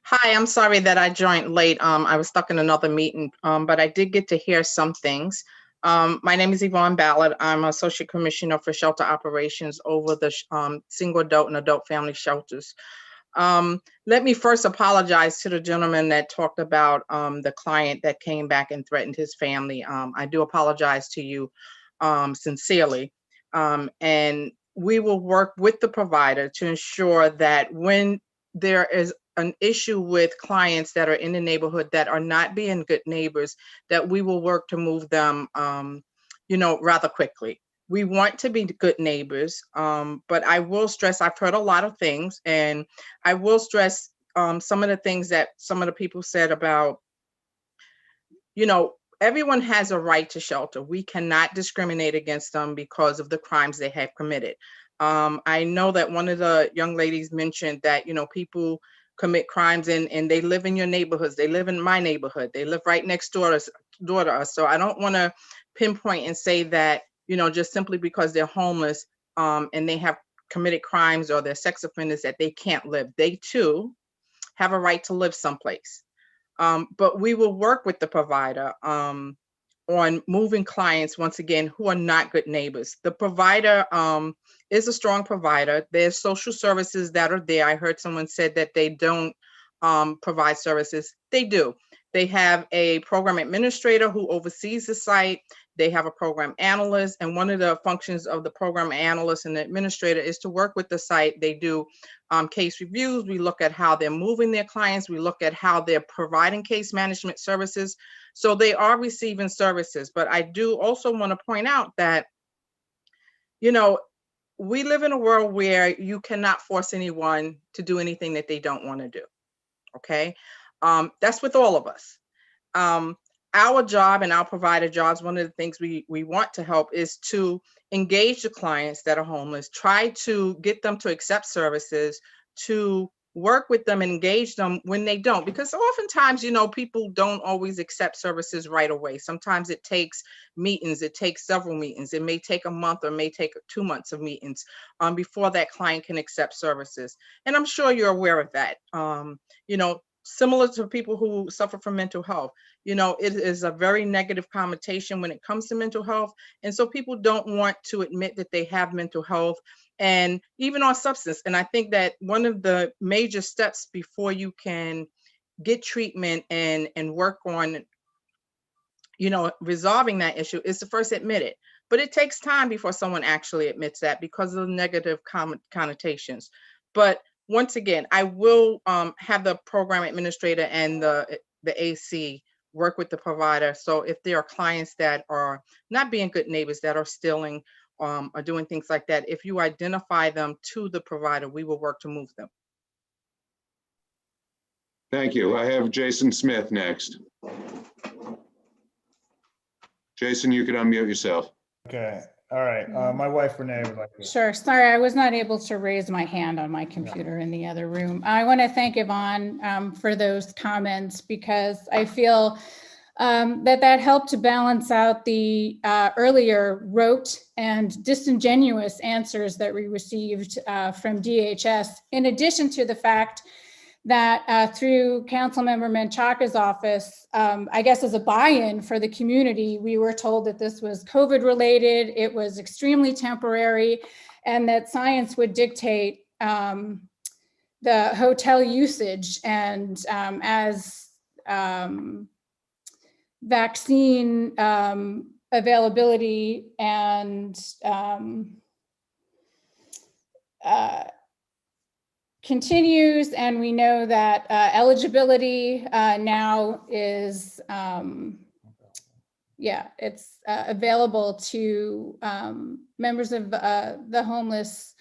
Speaker 12: Hi, I'm sorry that I joined late. I was stuck in another meeting, but I did get to hear some things. My name is Yvonne Ballard. I'm Associate Commissioner for Shelter Operations over the single adult and adult family shelters. Let me first apologize to the gentleman that talked about the client that came back and threatened his family. I do apologize to you sincerely. And we will work with the provider to ensure that when there is an issue with clients that are in the neighborhood that are not being good neighbors, that we will work to move them, rather quickly. We want to be good neighbors, but I will stress, I've heard a lot of things, and I will stress some of the things that some of the people said about, everyone has a right to shelter. We cannot discriminate against them because of the crimes they have committed. I know that one of the young ladies mentioned that, people commit crimes and they live in your neighborhoods. They live in my neighborhood. They live right next door to us. So I don't want to pinpoint and say that, just simply because they're homeless and they have committed crimes or they're sex offenders that they can't live. They too have a right to live someplace. But we will work with the provider on moving clients, once again, who are not good neighbors. The provider is a strong provider. There's social services that are there. I heard someone said that they don't provide services. They do. They have a program administrator who oversees the site. They have a program analyst, and one of the functions of the program analyst and the administrator is to work with the site. They do case reviews. We look at how they're moving their clients. We look at how they're providing case management services. So they are receiving services. But I do also want to point out that, we live in a world where you cannot force anyone to do anything that they don't want to do. Okay. That's with all of us. Our job and our provider jobs, one of the things we want to help is to engage the clients that are homeless, try to get them to accept services, to work with them, engage them when they don't, because oftentimes, people don't always accept services right away. Sometimes it takes meetings, it takes several meetings. It may take a month or may take 2 months of meetings before that client can accept services. And I'm sure you're aware of that. Similar to people who suffer from mental health, it is a very negative connotation when it comes to mental health. And so people don't want to admit that they have mental health and even on substance. And I think that one of the major steps before you can get treatment and work on, resolving that issue is to first admit it. But it takes time before someone actually admits that because of the negative connotations. But once again, I will have the program administrator and the AC work with the provider. So if there are clients that are not being good neighbors, that are stealing or doing things like that, if you identify them to the provider, we will work to move them.
Speaker 3: Thank you. I have Jason Smith next. Jason, you can unmute yourself.
Speaker 14: Okay. All right. My wife, Renee, would like to.
Speaker 15: Sure. Sorry, I was not able to raise my hand on my computer in the other room. I want to thank Yvonne for those comments because I feel that helped to balance out the earlier rote and disingenuous answers that we received from DHS, in addition to the fact that through Councilmember Menchaca's office, I guess as a buy-in for the community, we were told that this was COVID related, it was extremely temporary, and that science would dictate the hotel usage. And as vaccine availability and continues, and we know that eligibility now is, it's available to members of the homeless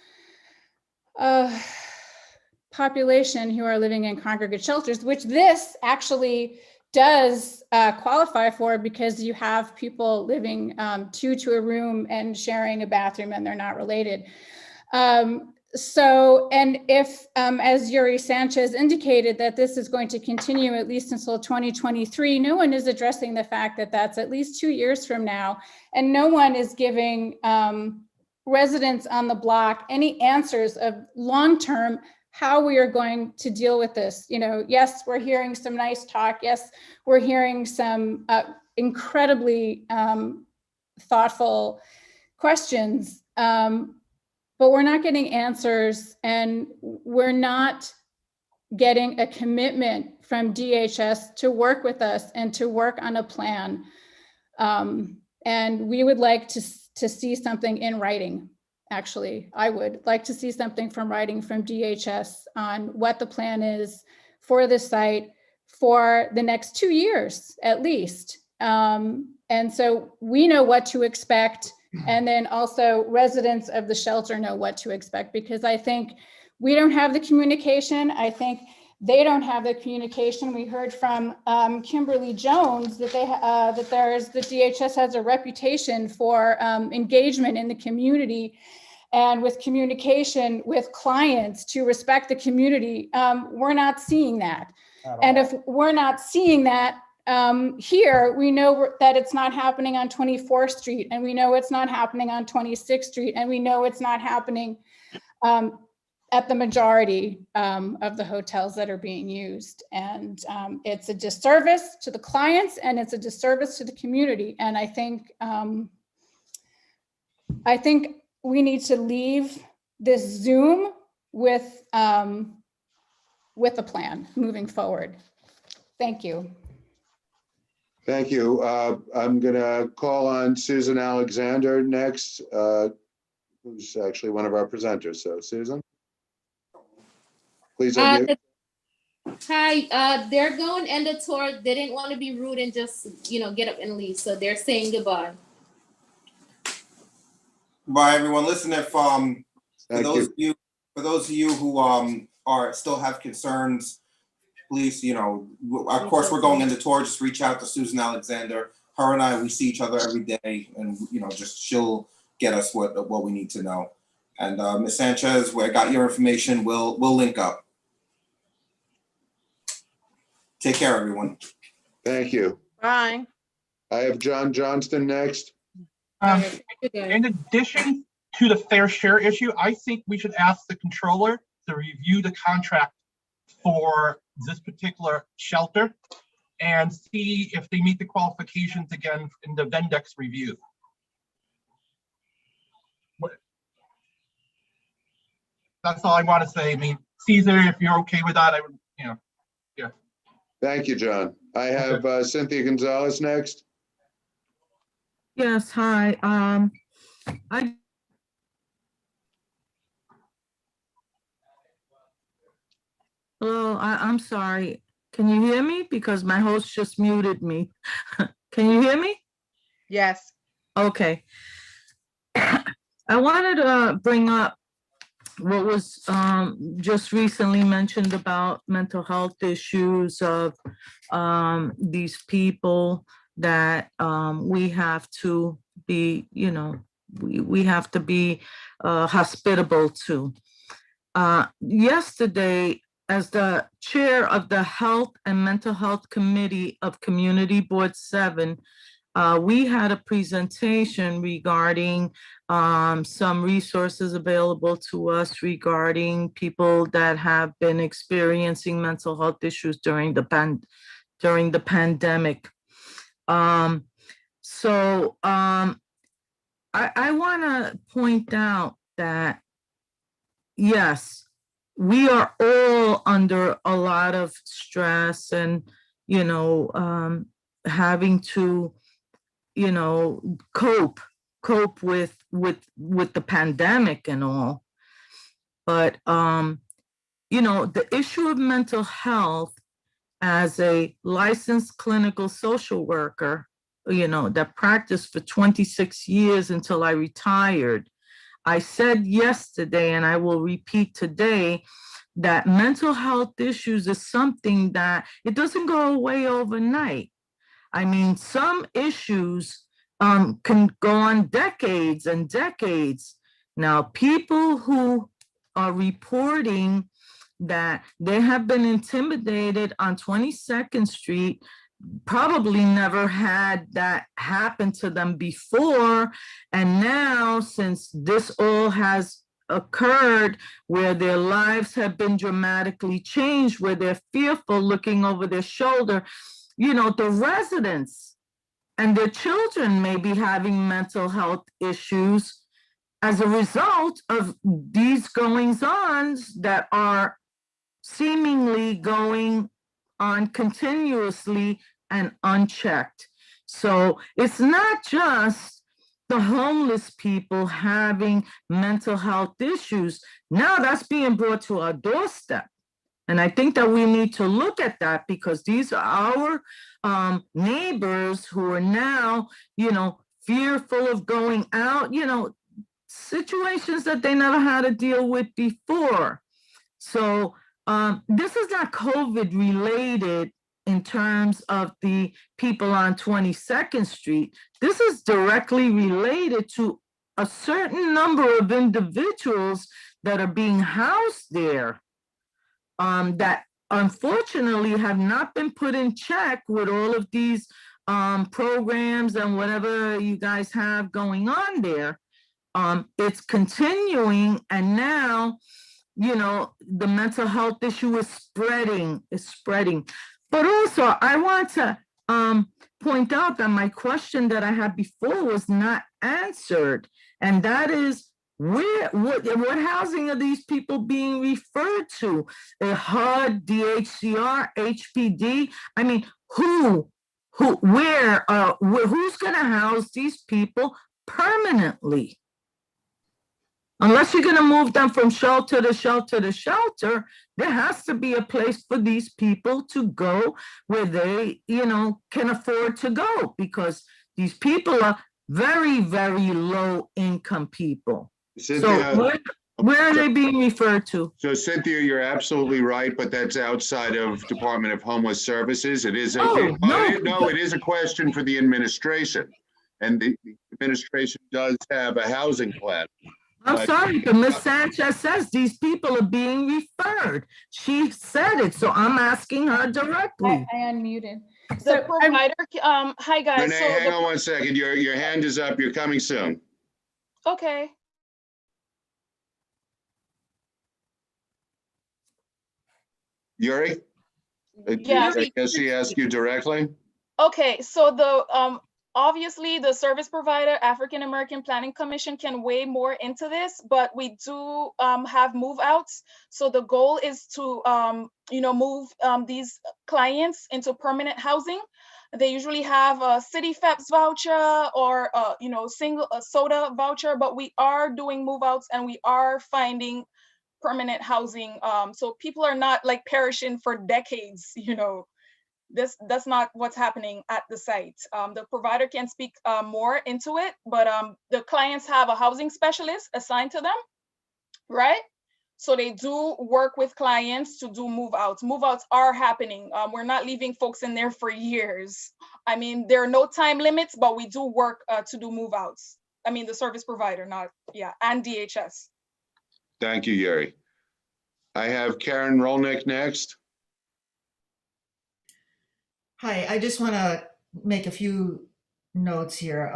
Speaker 15: population who are living in congregate shelters, which this actually does qualify for because you have people living two to a room and sharing a bathroom and they're not related. So, and if, as Yuri Sanchez indicated, that this is going to continue at least until 2023, no one is addressing the fact that that's at least 2 years from now, and no one is giving residents on the block any answers of long-term how we are going to deal with this. Yes, we're hearing some nice talk. Yes, we're hearing some incredibly thoughtful questions. But we're not getting answers, and we're not getting a commitment from DHS to work with us and to work on a plan. And we would like to see something in writing. Actually, I would like to see something from writing from DHS on what the plan is for the site for the next 2 years at least. And so we know what to expect. And then also residents of the shelter know what to expect, because I think we don't have the communication. I think they don't have the communication. We heard from Kimberly Jones that that the DHS has a reputation for engagement in the community and with communication with clients to respect the community. We're not seeing that. And if we're not seeing that here, we know that it's not happening on 24th Street, and we know it's not happening on 26th Street, and we know it's not happening at the majority of the hotels that are being used. And it's a disservice to the clients, and it's a disservice to the community. And I think we need to leave this Zoom with a plan moving forward. Thank you.
Speaker 3: Thank you. I'm gonna call on Susan Alexander next, who's actually one of our presenters. So Susan, please unmute.
Speaker 9: Hi, they're going to end the tour. They didn't want to be rude and just, get up and leave. So they're saying goodbye.
Speaker 8: Bye, everyone. Listen, if for those of you who still have concerns, please, of course, we're going into tour. Just reach out to Susan Alexander. Her and I, we see each other every day, and just she'll get us what we need to know. And Ms. Sanchez, I got your information. We'll link up. Take care, everyone.
Speaker 3: Thank you.
Speaker 12: Bye.
Speaker 3: I have John Johnston next.
Speaker 1: In addition to the fair share issue, I think we should ask the controller to review the contract for this particular shelter and see if they meet the qualifications again in the Vendex review. That's all I want to say. I mean, Caesar, if you're okay with that, I would, yeah.
Speaker 3: Thank you, John. I have Cynthia Gonzalez next.
Speaker 22: Yes, hi. Hello, I'm sorry. Can you hear me? Because my host just muted me. Can you hear me?
Speaker 12: Yes.
Speaker 22: Okay. I wanted to bring up what was just recently mentioned about mental health issues of these people that we have to be, we have to be hospitable to. Yesterday, as the chair of the Health and Mental Health Committee of Community Board 7, we had a presentation regarding some resources available to us regarding people that have been experiencing mental health issues during the pandemic. I want to point out that, yes, we are all under a lot of stress and, having to, cope with the pandemic and all. But, the issue of mental health as a licensed clinical social worker, that practiced for 26 years until I retired, I said yesterday, and I will repeat today, that mental health issues is something that it doesn't go away overnight. I mean, some issues can go on decades and decades. Now, people who are reporting that they have been intimidated on 22nd Street probably never had that happen to them before. And now, since this all has occurred, where their lives have been dramatically changed, where they're fearful looking over their shoulder, the residents and their children may be having mental health issues as a result of these goings-ons that are seemingly going on continuously and unchecked. So it's not just the homeless people having mental health issues. Now that's being brought to our doorstep. And I think that we need to look at that because these are our neighbors who are now, fearful of going out, situations that they never had to deal with before. So this is not COVID related in terms of the people on 22nd Street. This is directly related to a certain number of individuals that are being housed there that unfortunately have not been put in check with all of these programs and whatever you guys have going on there. It's continuing, and now, the mental health issue is spreading. But also, I want to point out that my question that I had before was not answered, and that is, what housing are these people being referred to? HUD, DHCR, HPD? I mean, who's going to house these people permanently? Unless you're going to move them from shelter to shelter to shelter, there has to be a place for these people to go where they, can afford to go, because these people are very, very low income people.
Speaker 3: Cynthia,
Speaker 22: so where are they being referred to?
Speaker 3: So Cynthia, you're absolutely right, but that's outside of Department of Homeless Services. It is it is a question for the administration, and the administration does have a housing plan.
Speaker 22: I'm sorry, but Ms. Sanchez says these people are being referred. She said it, so I'm asking her directly.
Speaker 15: I unmuted.
Speaker 13: The provider, hi guys.
Speaker 3: Renee, hang on 1 second. Your hand is up. You're coming soon.
Speaker 13: Okay.
Speaker 3: Yuri?
Speaker 13: Yeah.
Speaker 3: I guess he asked you directly.
Speaker 13: Okay, so the obviously the service provider, African American Planning Commission, can weigh more into this, but we do have move outs. So the goal is to move these clients into permanent housing. They usually have a city FEPS voucher or single soda voucher, but we are doing move outs and we are finding permanent housing. So people are not like perishing for decades, that's not what's happening at the site. The provider can speak more into it, but the clients have a housing specialist assigned to them, right? So they do work with clients to do move outs. Move outs are happening. We're not leaving folks in there for years. I mean, there are no time limits, but we do work to do move outs. I mean, the service provider, and DHS.
Speaker 3: Thank you, Yuri. I have Karen Rolnick next.
Speaker 6: Hi, I just want to make a few notes here.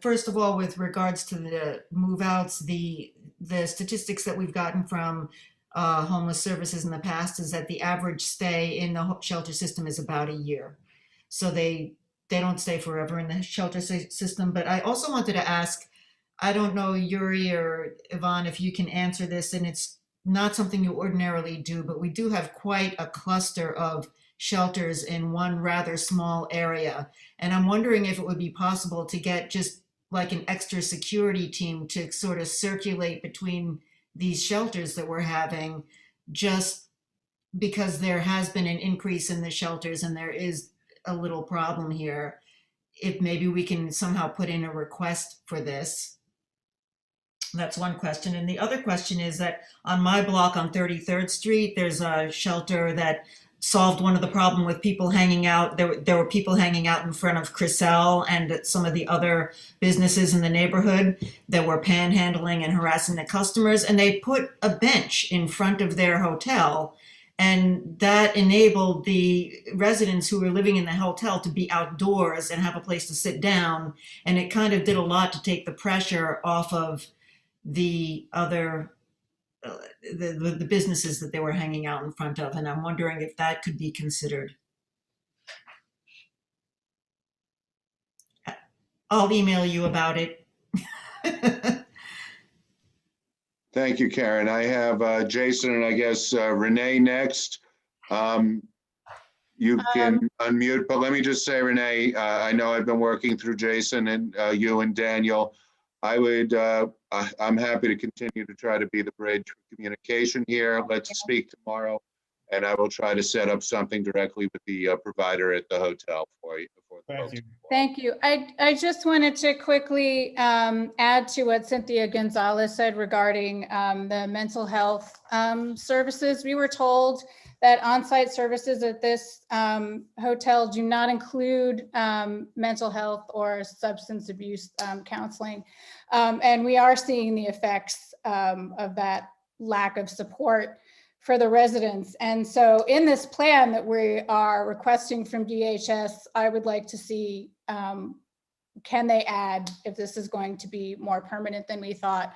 Speaker 6: First of all, with regards to the move outs, the statistics that we've gotten from homeless services in the past is that the average stay in the shelter system is about a year. So they don't stay forever in the shelter system. But I also wanted to ask, I don't know, Yuri or Yvonne, if you can answer this, and it's not something you ordinarily do, but we do have quite a cluster of shelters in one rather small area. And I'm wondering if it would be possible to get just like an extra security team to sort of circulate between these shelters that we're having, just because there has been an increase in the shelters and there is a little problem here. If maybe we can somehow put in a request for this. That's one question. And the other question is that on my block on 33rd Street, there's a shelter that solved one of the problem with people hanging out. There were people hanging out in front of Crisel and some of the other businesses in the neighborhood that were panhandling and harassing the customers. And they put a bench in front of their hotel, and that enabled the residents who were living in the hotel to be outdoors and have a place to sit down. And it kind of did a lot to take the pressure off of the other the businesses that they were hanging out in front of. And I'm wondering if that could be considered. I'll email you about it.
Speaker 3: Thank you, Karen. I have Jason and I guess Renee next. You can unmute, but let me just say, Renee, I know I've been working through Jason and you and Daniel. I'm happy to continue to try to be the bridge for communication here. Let's speak tomorrow, and I will try to set up something directly with the provider at the hotel for you.
Speaker 14: Thank you.
Speaker 15: Thank you. I just wanted to quickly add to what Cynthia Gonzalez said regarding the mental health services. We were told that on-site services at this hotel do not include mental health or substance abuse counseling. And we are seeing the effects of that lack of support for the residents. And so in this plan that we are requesting from DHS, I would like to see, can they add, if this is going to be more permanent than we thought,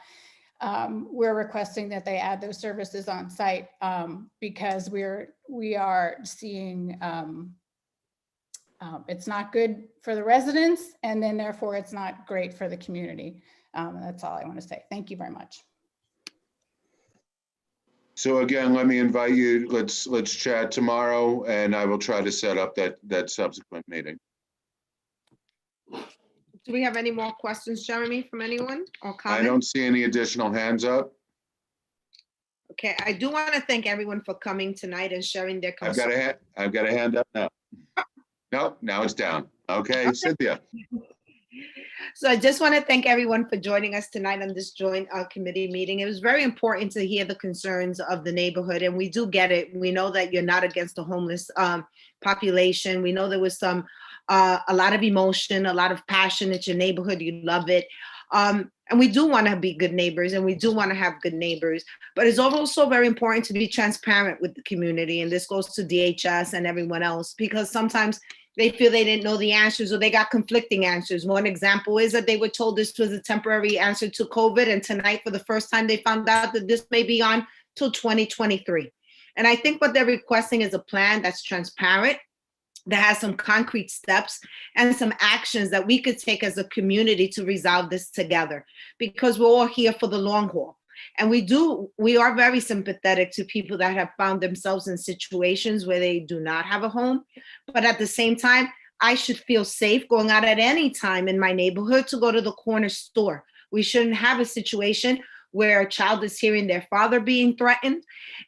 Speaker 15: we're requesting that they add those services on site because we are seeing it's not good for the residents, and then therefore it's not great for the community. That's all I want to say. Thank you very much.
Speaker 3: So again, let me invite you, let's chat tomorrow, and I will try to set up that subsequent meeting.
Speaker 10: Do we have any more questions, Jeremy, from anyone or comments?
Speaker 3: I don't see any additional hands up.
Speaker 10: Okay, I do want to thank everyone for coming tonight and sharing their
Speaker 3: I've
Speaker 10: concerns.
Speaker 3: got a hand up now. Nope, now it's down. Okay, Cynthia.
Speaker 10: So I just want to thank everyone for joining us tonight on this joint committee meeting. It was very important to hear the concerns of the neighborhood, and we do get it. We know that you're not against the homeless population. We know there was a lot of emotion, a lot of passion at your neighborhood. You love it. And we do want to be good neighbors, and we do want to have good neighbors. But it's also very important to be transparent with the community. And this goes to DHS and everyone else, because sometimes they feel they didn't know the answers or they got conflicting answers. One example is that they were told this was a temporary answer to COVID. And tonight, for the first time, they found out that this may be on till 2023. And I think what they're requesting is a plan that's transparent, that has some concrete steps and some actions that we could take as a community to resolve this together, because we're all here for the long haul. And we are very sympathetic to people that have found themselves in situations where they do not have a home. But at the same time, I should feel safe going out at any time in my neighborhood to go to the corner store. We shouldn't have a situation where a child is hearing their father being threatened.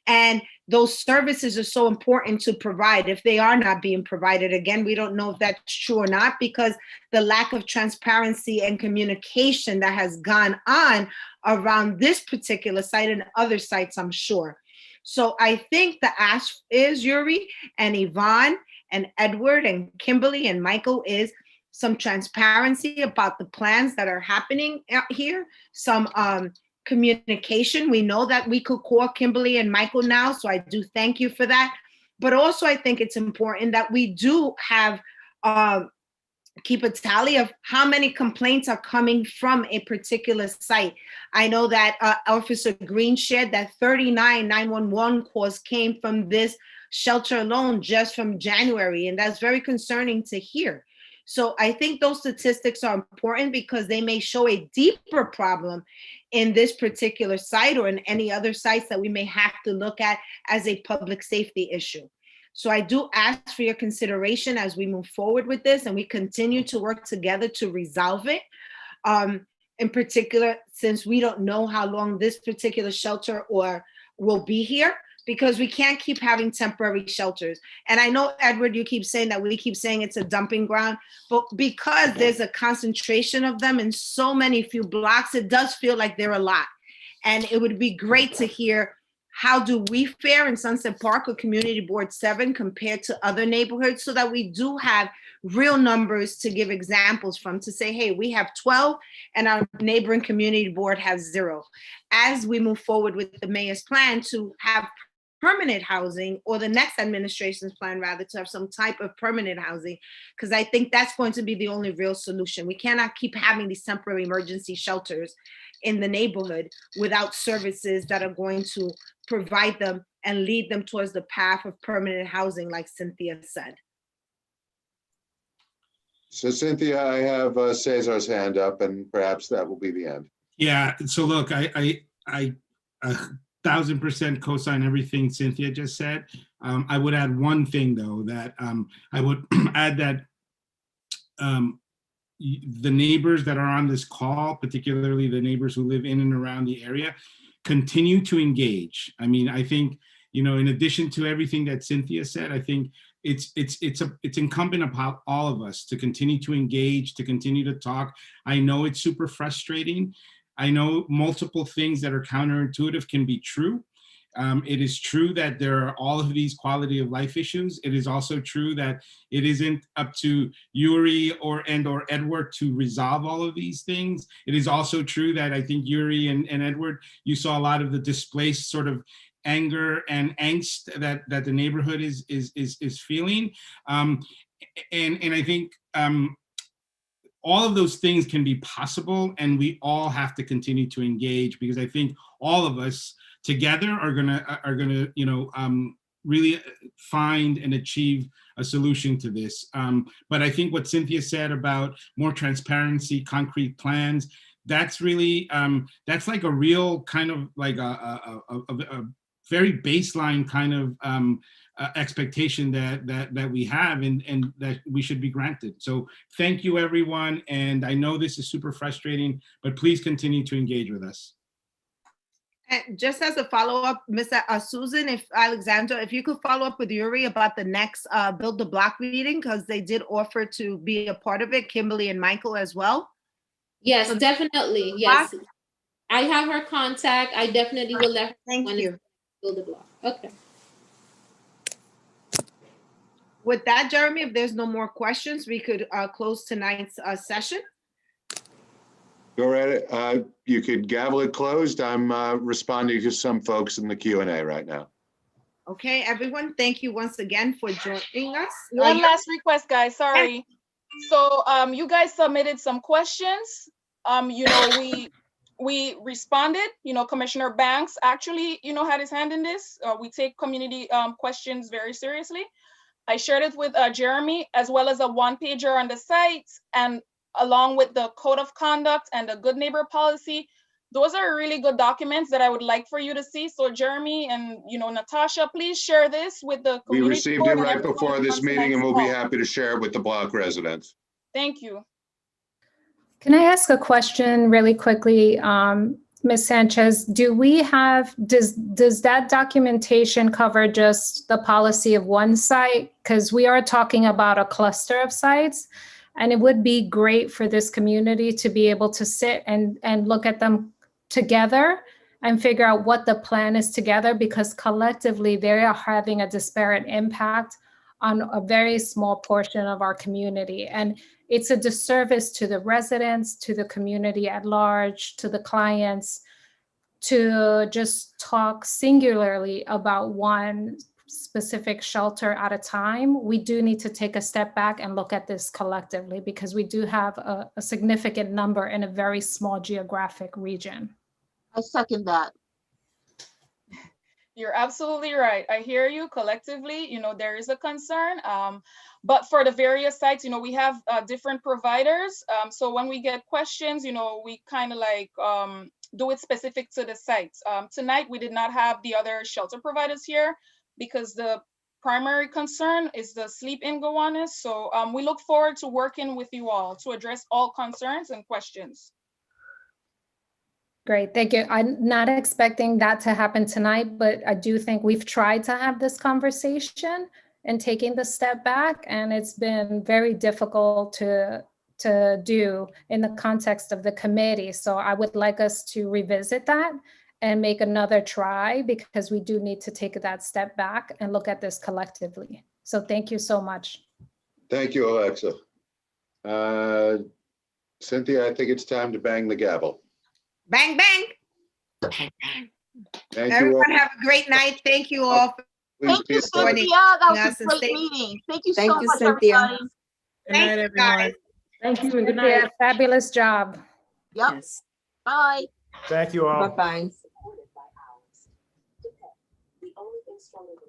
Speaker 10: And those services are so important to provide. If they are not being provided, again, we don't know if that's true or not, because the lack of transparency and communication that has gone on around this particular site and other sites, I'm sure. So I think the ask is, Yuri and Yvonne and Edward and Kimberly and Michael, is some transparency about the plans that are happening out here, some communication. We know that we could call Kimberly and Michael now, so I do thank you for that. But also I think it's important that we do have keep a tally of how many complaints are coming from a particular site. I know that Officer Green shared that 39 911 calls came from this shelter alone just from January, and that's very concerning to hear. So I think those statistics are important because they may show a deeper problem in this particular site or in any other sites that we may have to look at as a public safety issue. So I do ask for your consideration as we move forward with this and we continue to work together to resolve it. In particular, since we don't know how long this particular shelter will be here, because we can't keep having temporary shelters. And I know, Edward, you keep saying that we keep saying it's a dumping ground, but because there's a concentration of them in so many few blocks, it does feel like they're a lot. And it would be great to hear, how do we fare in Sunset Park or Community Board 7 compared to other neighborhoods, so that we do have real numbers to give examples from, to say, hey, we have 12 and our neighboring community board has 0. As we move forward with the mayor's plan to have permanent housing, or the next administration's plan rather, to have some type of permanent housing, because I think that's going to be the only real solution. We cannot keep having these temporary emergency shelters in the neighborhood without services that are going to provide them and lead them towards the path of permanent housing, like Cynthia said.
Speaker 3: So Cynthia, I have Cesar's hand up, and perhaps that will be the end.
Speaker 2: Yeah, so look, I 1,000% co-sign everything Cynthia just said. I would add one thing though, that I would add that the neighbors that are on this call, particularly the neighbors who live in and around the area, continue to engage. I mean, I think, in addition to everything that Cynthia said, I think it's incumbent upon all of us to continue to engage, to continue to talk. I know it's super frustrating. I know multiple things that are counterintuitive can be true. It is true that there are all of these quality of life issues. It is also true that it isn't up to Yuri or Edward to resolve all of these things. It is also true that I think Yuri and Edward, you saw a lot of the displaced sort of anger and angst that the neighborhood is feeling. And I think all of those things can be possible, and we all have to continue to engage, because I think all of us together are gonna really find and achieve a solution to this. But I think what Cynthia said about more transparency, concrete plans, that's really that's like a real kind of like a very baseline kind of expectation that we have and that we should be granted. So thank you, everyone. And I know this is super frustrating, but please continue to engage with us.
Speaker 10: And just as a follow-up, Mr. Susan, if Alexandra, if you could follow up with Yuri about the next Build the Block meeting, because they did offer to be a part of it, Kimberly and Michael as well.
Speaker 9: Yes, definitely. Yes. I have her contact. I definitely will let her know when it's Build the Block. Okay.
Speaker 10: With that, Jeremy, if there's no more questions, we could close tonight's session.
Speaker 3: Go ahead. You could gavel it closed. I'm responding to some folks in the Q&A right now.
Speaker 10: Okay, everyone, thank you once again for joining us.
Speaker 13: One last request, guys, sorry. So you guys submitted some questions. We responded, Commissioner Banks actually, had his hand in this. We take community questions very seriously. I shared it with Jeremy, as well as a one-pager on the site, and along with the code of conduct and the good neighbor policy. Those are really good documents that I would like for you to see. So Jeremy and Natasha, please share this with the community.
Speaker 3: We received it right before this meeting, and we'll be happy to share it with the block residents.
Speaker 13: Thank you.
Speaker 17: Can I ask a question really quickly, Ms. Sanchez? Does that documentation cover just the policy of one site? Because we are talking about a cluster of sites, and it would be great for this community to be able to sit and look at them together and figure out what the plan is together, because collectively they are having a disparate impact on a very small portion of our community. And it's a disservice to the residents, to the community at large, to the clients, to just talk singularly about one specific shelter at a time. We do need to take a step back and look at this collectively, because we do have a significant number in a very small geographic region.
Speaker 4: I second that.
Speaker 13: You're absolutely right. I hear you collectively, there is a concern, but for the various sites, we have different providers. So when we get questions, we kind of like do it specific to the sites. Tonight, we did not have the other shelter providers here because the primary concern is the sleep-in Gowanus. So we look forward to working with you all to address all concerns and questions.
Speaker 17: Great, thank you. I'm not expecting that to happen tonight, but I do think we've tried to have this conversation and taking the step back, and it's been very difficult to do in the context of the committee. So I would like us to revisit that and make another try, because we do need to take that step back and look at this collectively. So thank you so much.
Speaker 3: Thank you, Alexa. Cynthia, I think it's time to bang the gavel.
Speaker 10: Bang, bang.
Speaker 3: Thank
Speaker 10: Everyone
Speaker 3: you all.
Speaker 10: have a great night. Thank you all.
Speaker 4: Thank you, Cynthia. That was a great meeting. Thank you so much,
Speaker 10: Cynthia.
Speaker 4: everybody.
Speaker 17: Good night, everyone.
Speaker 11: Thank you and good
Speaker 17: Yeah,
Speaker 11: night.
Speaker 17: fabulous job.
Speaker 4: Yep.
Speaker 23: Yes.
Speaker 4: Bye.
Speaker 14: Thank you all.
Speaker 23: Bye-bye.
Speaker 24: The only thing stronger than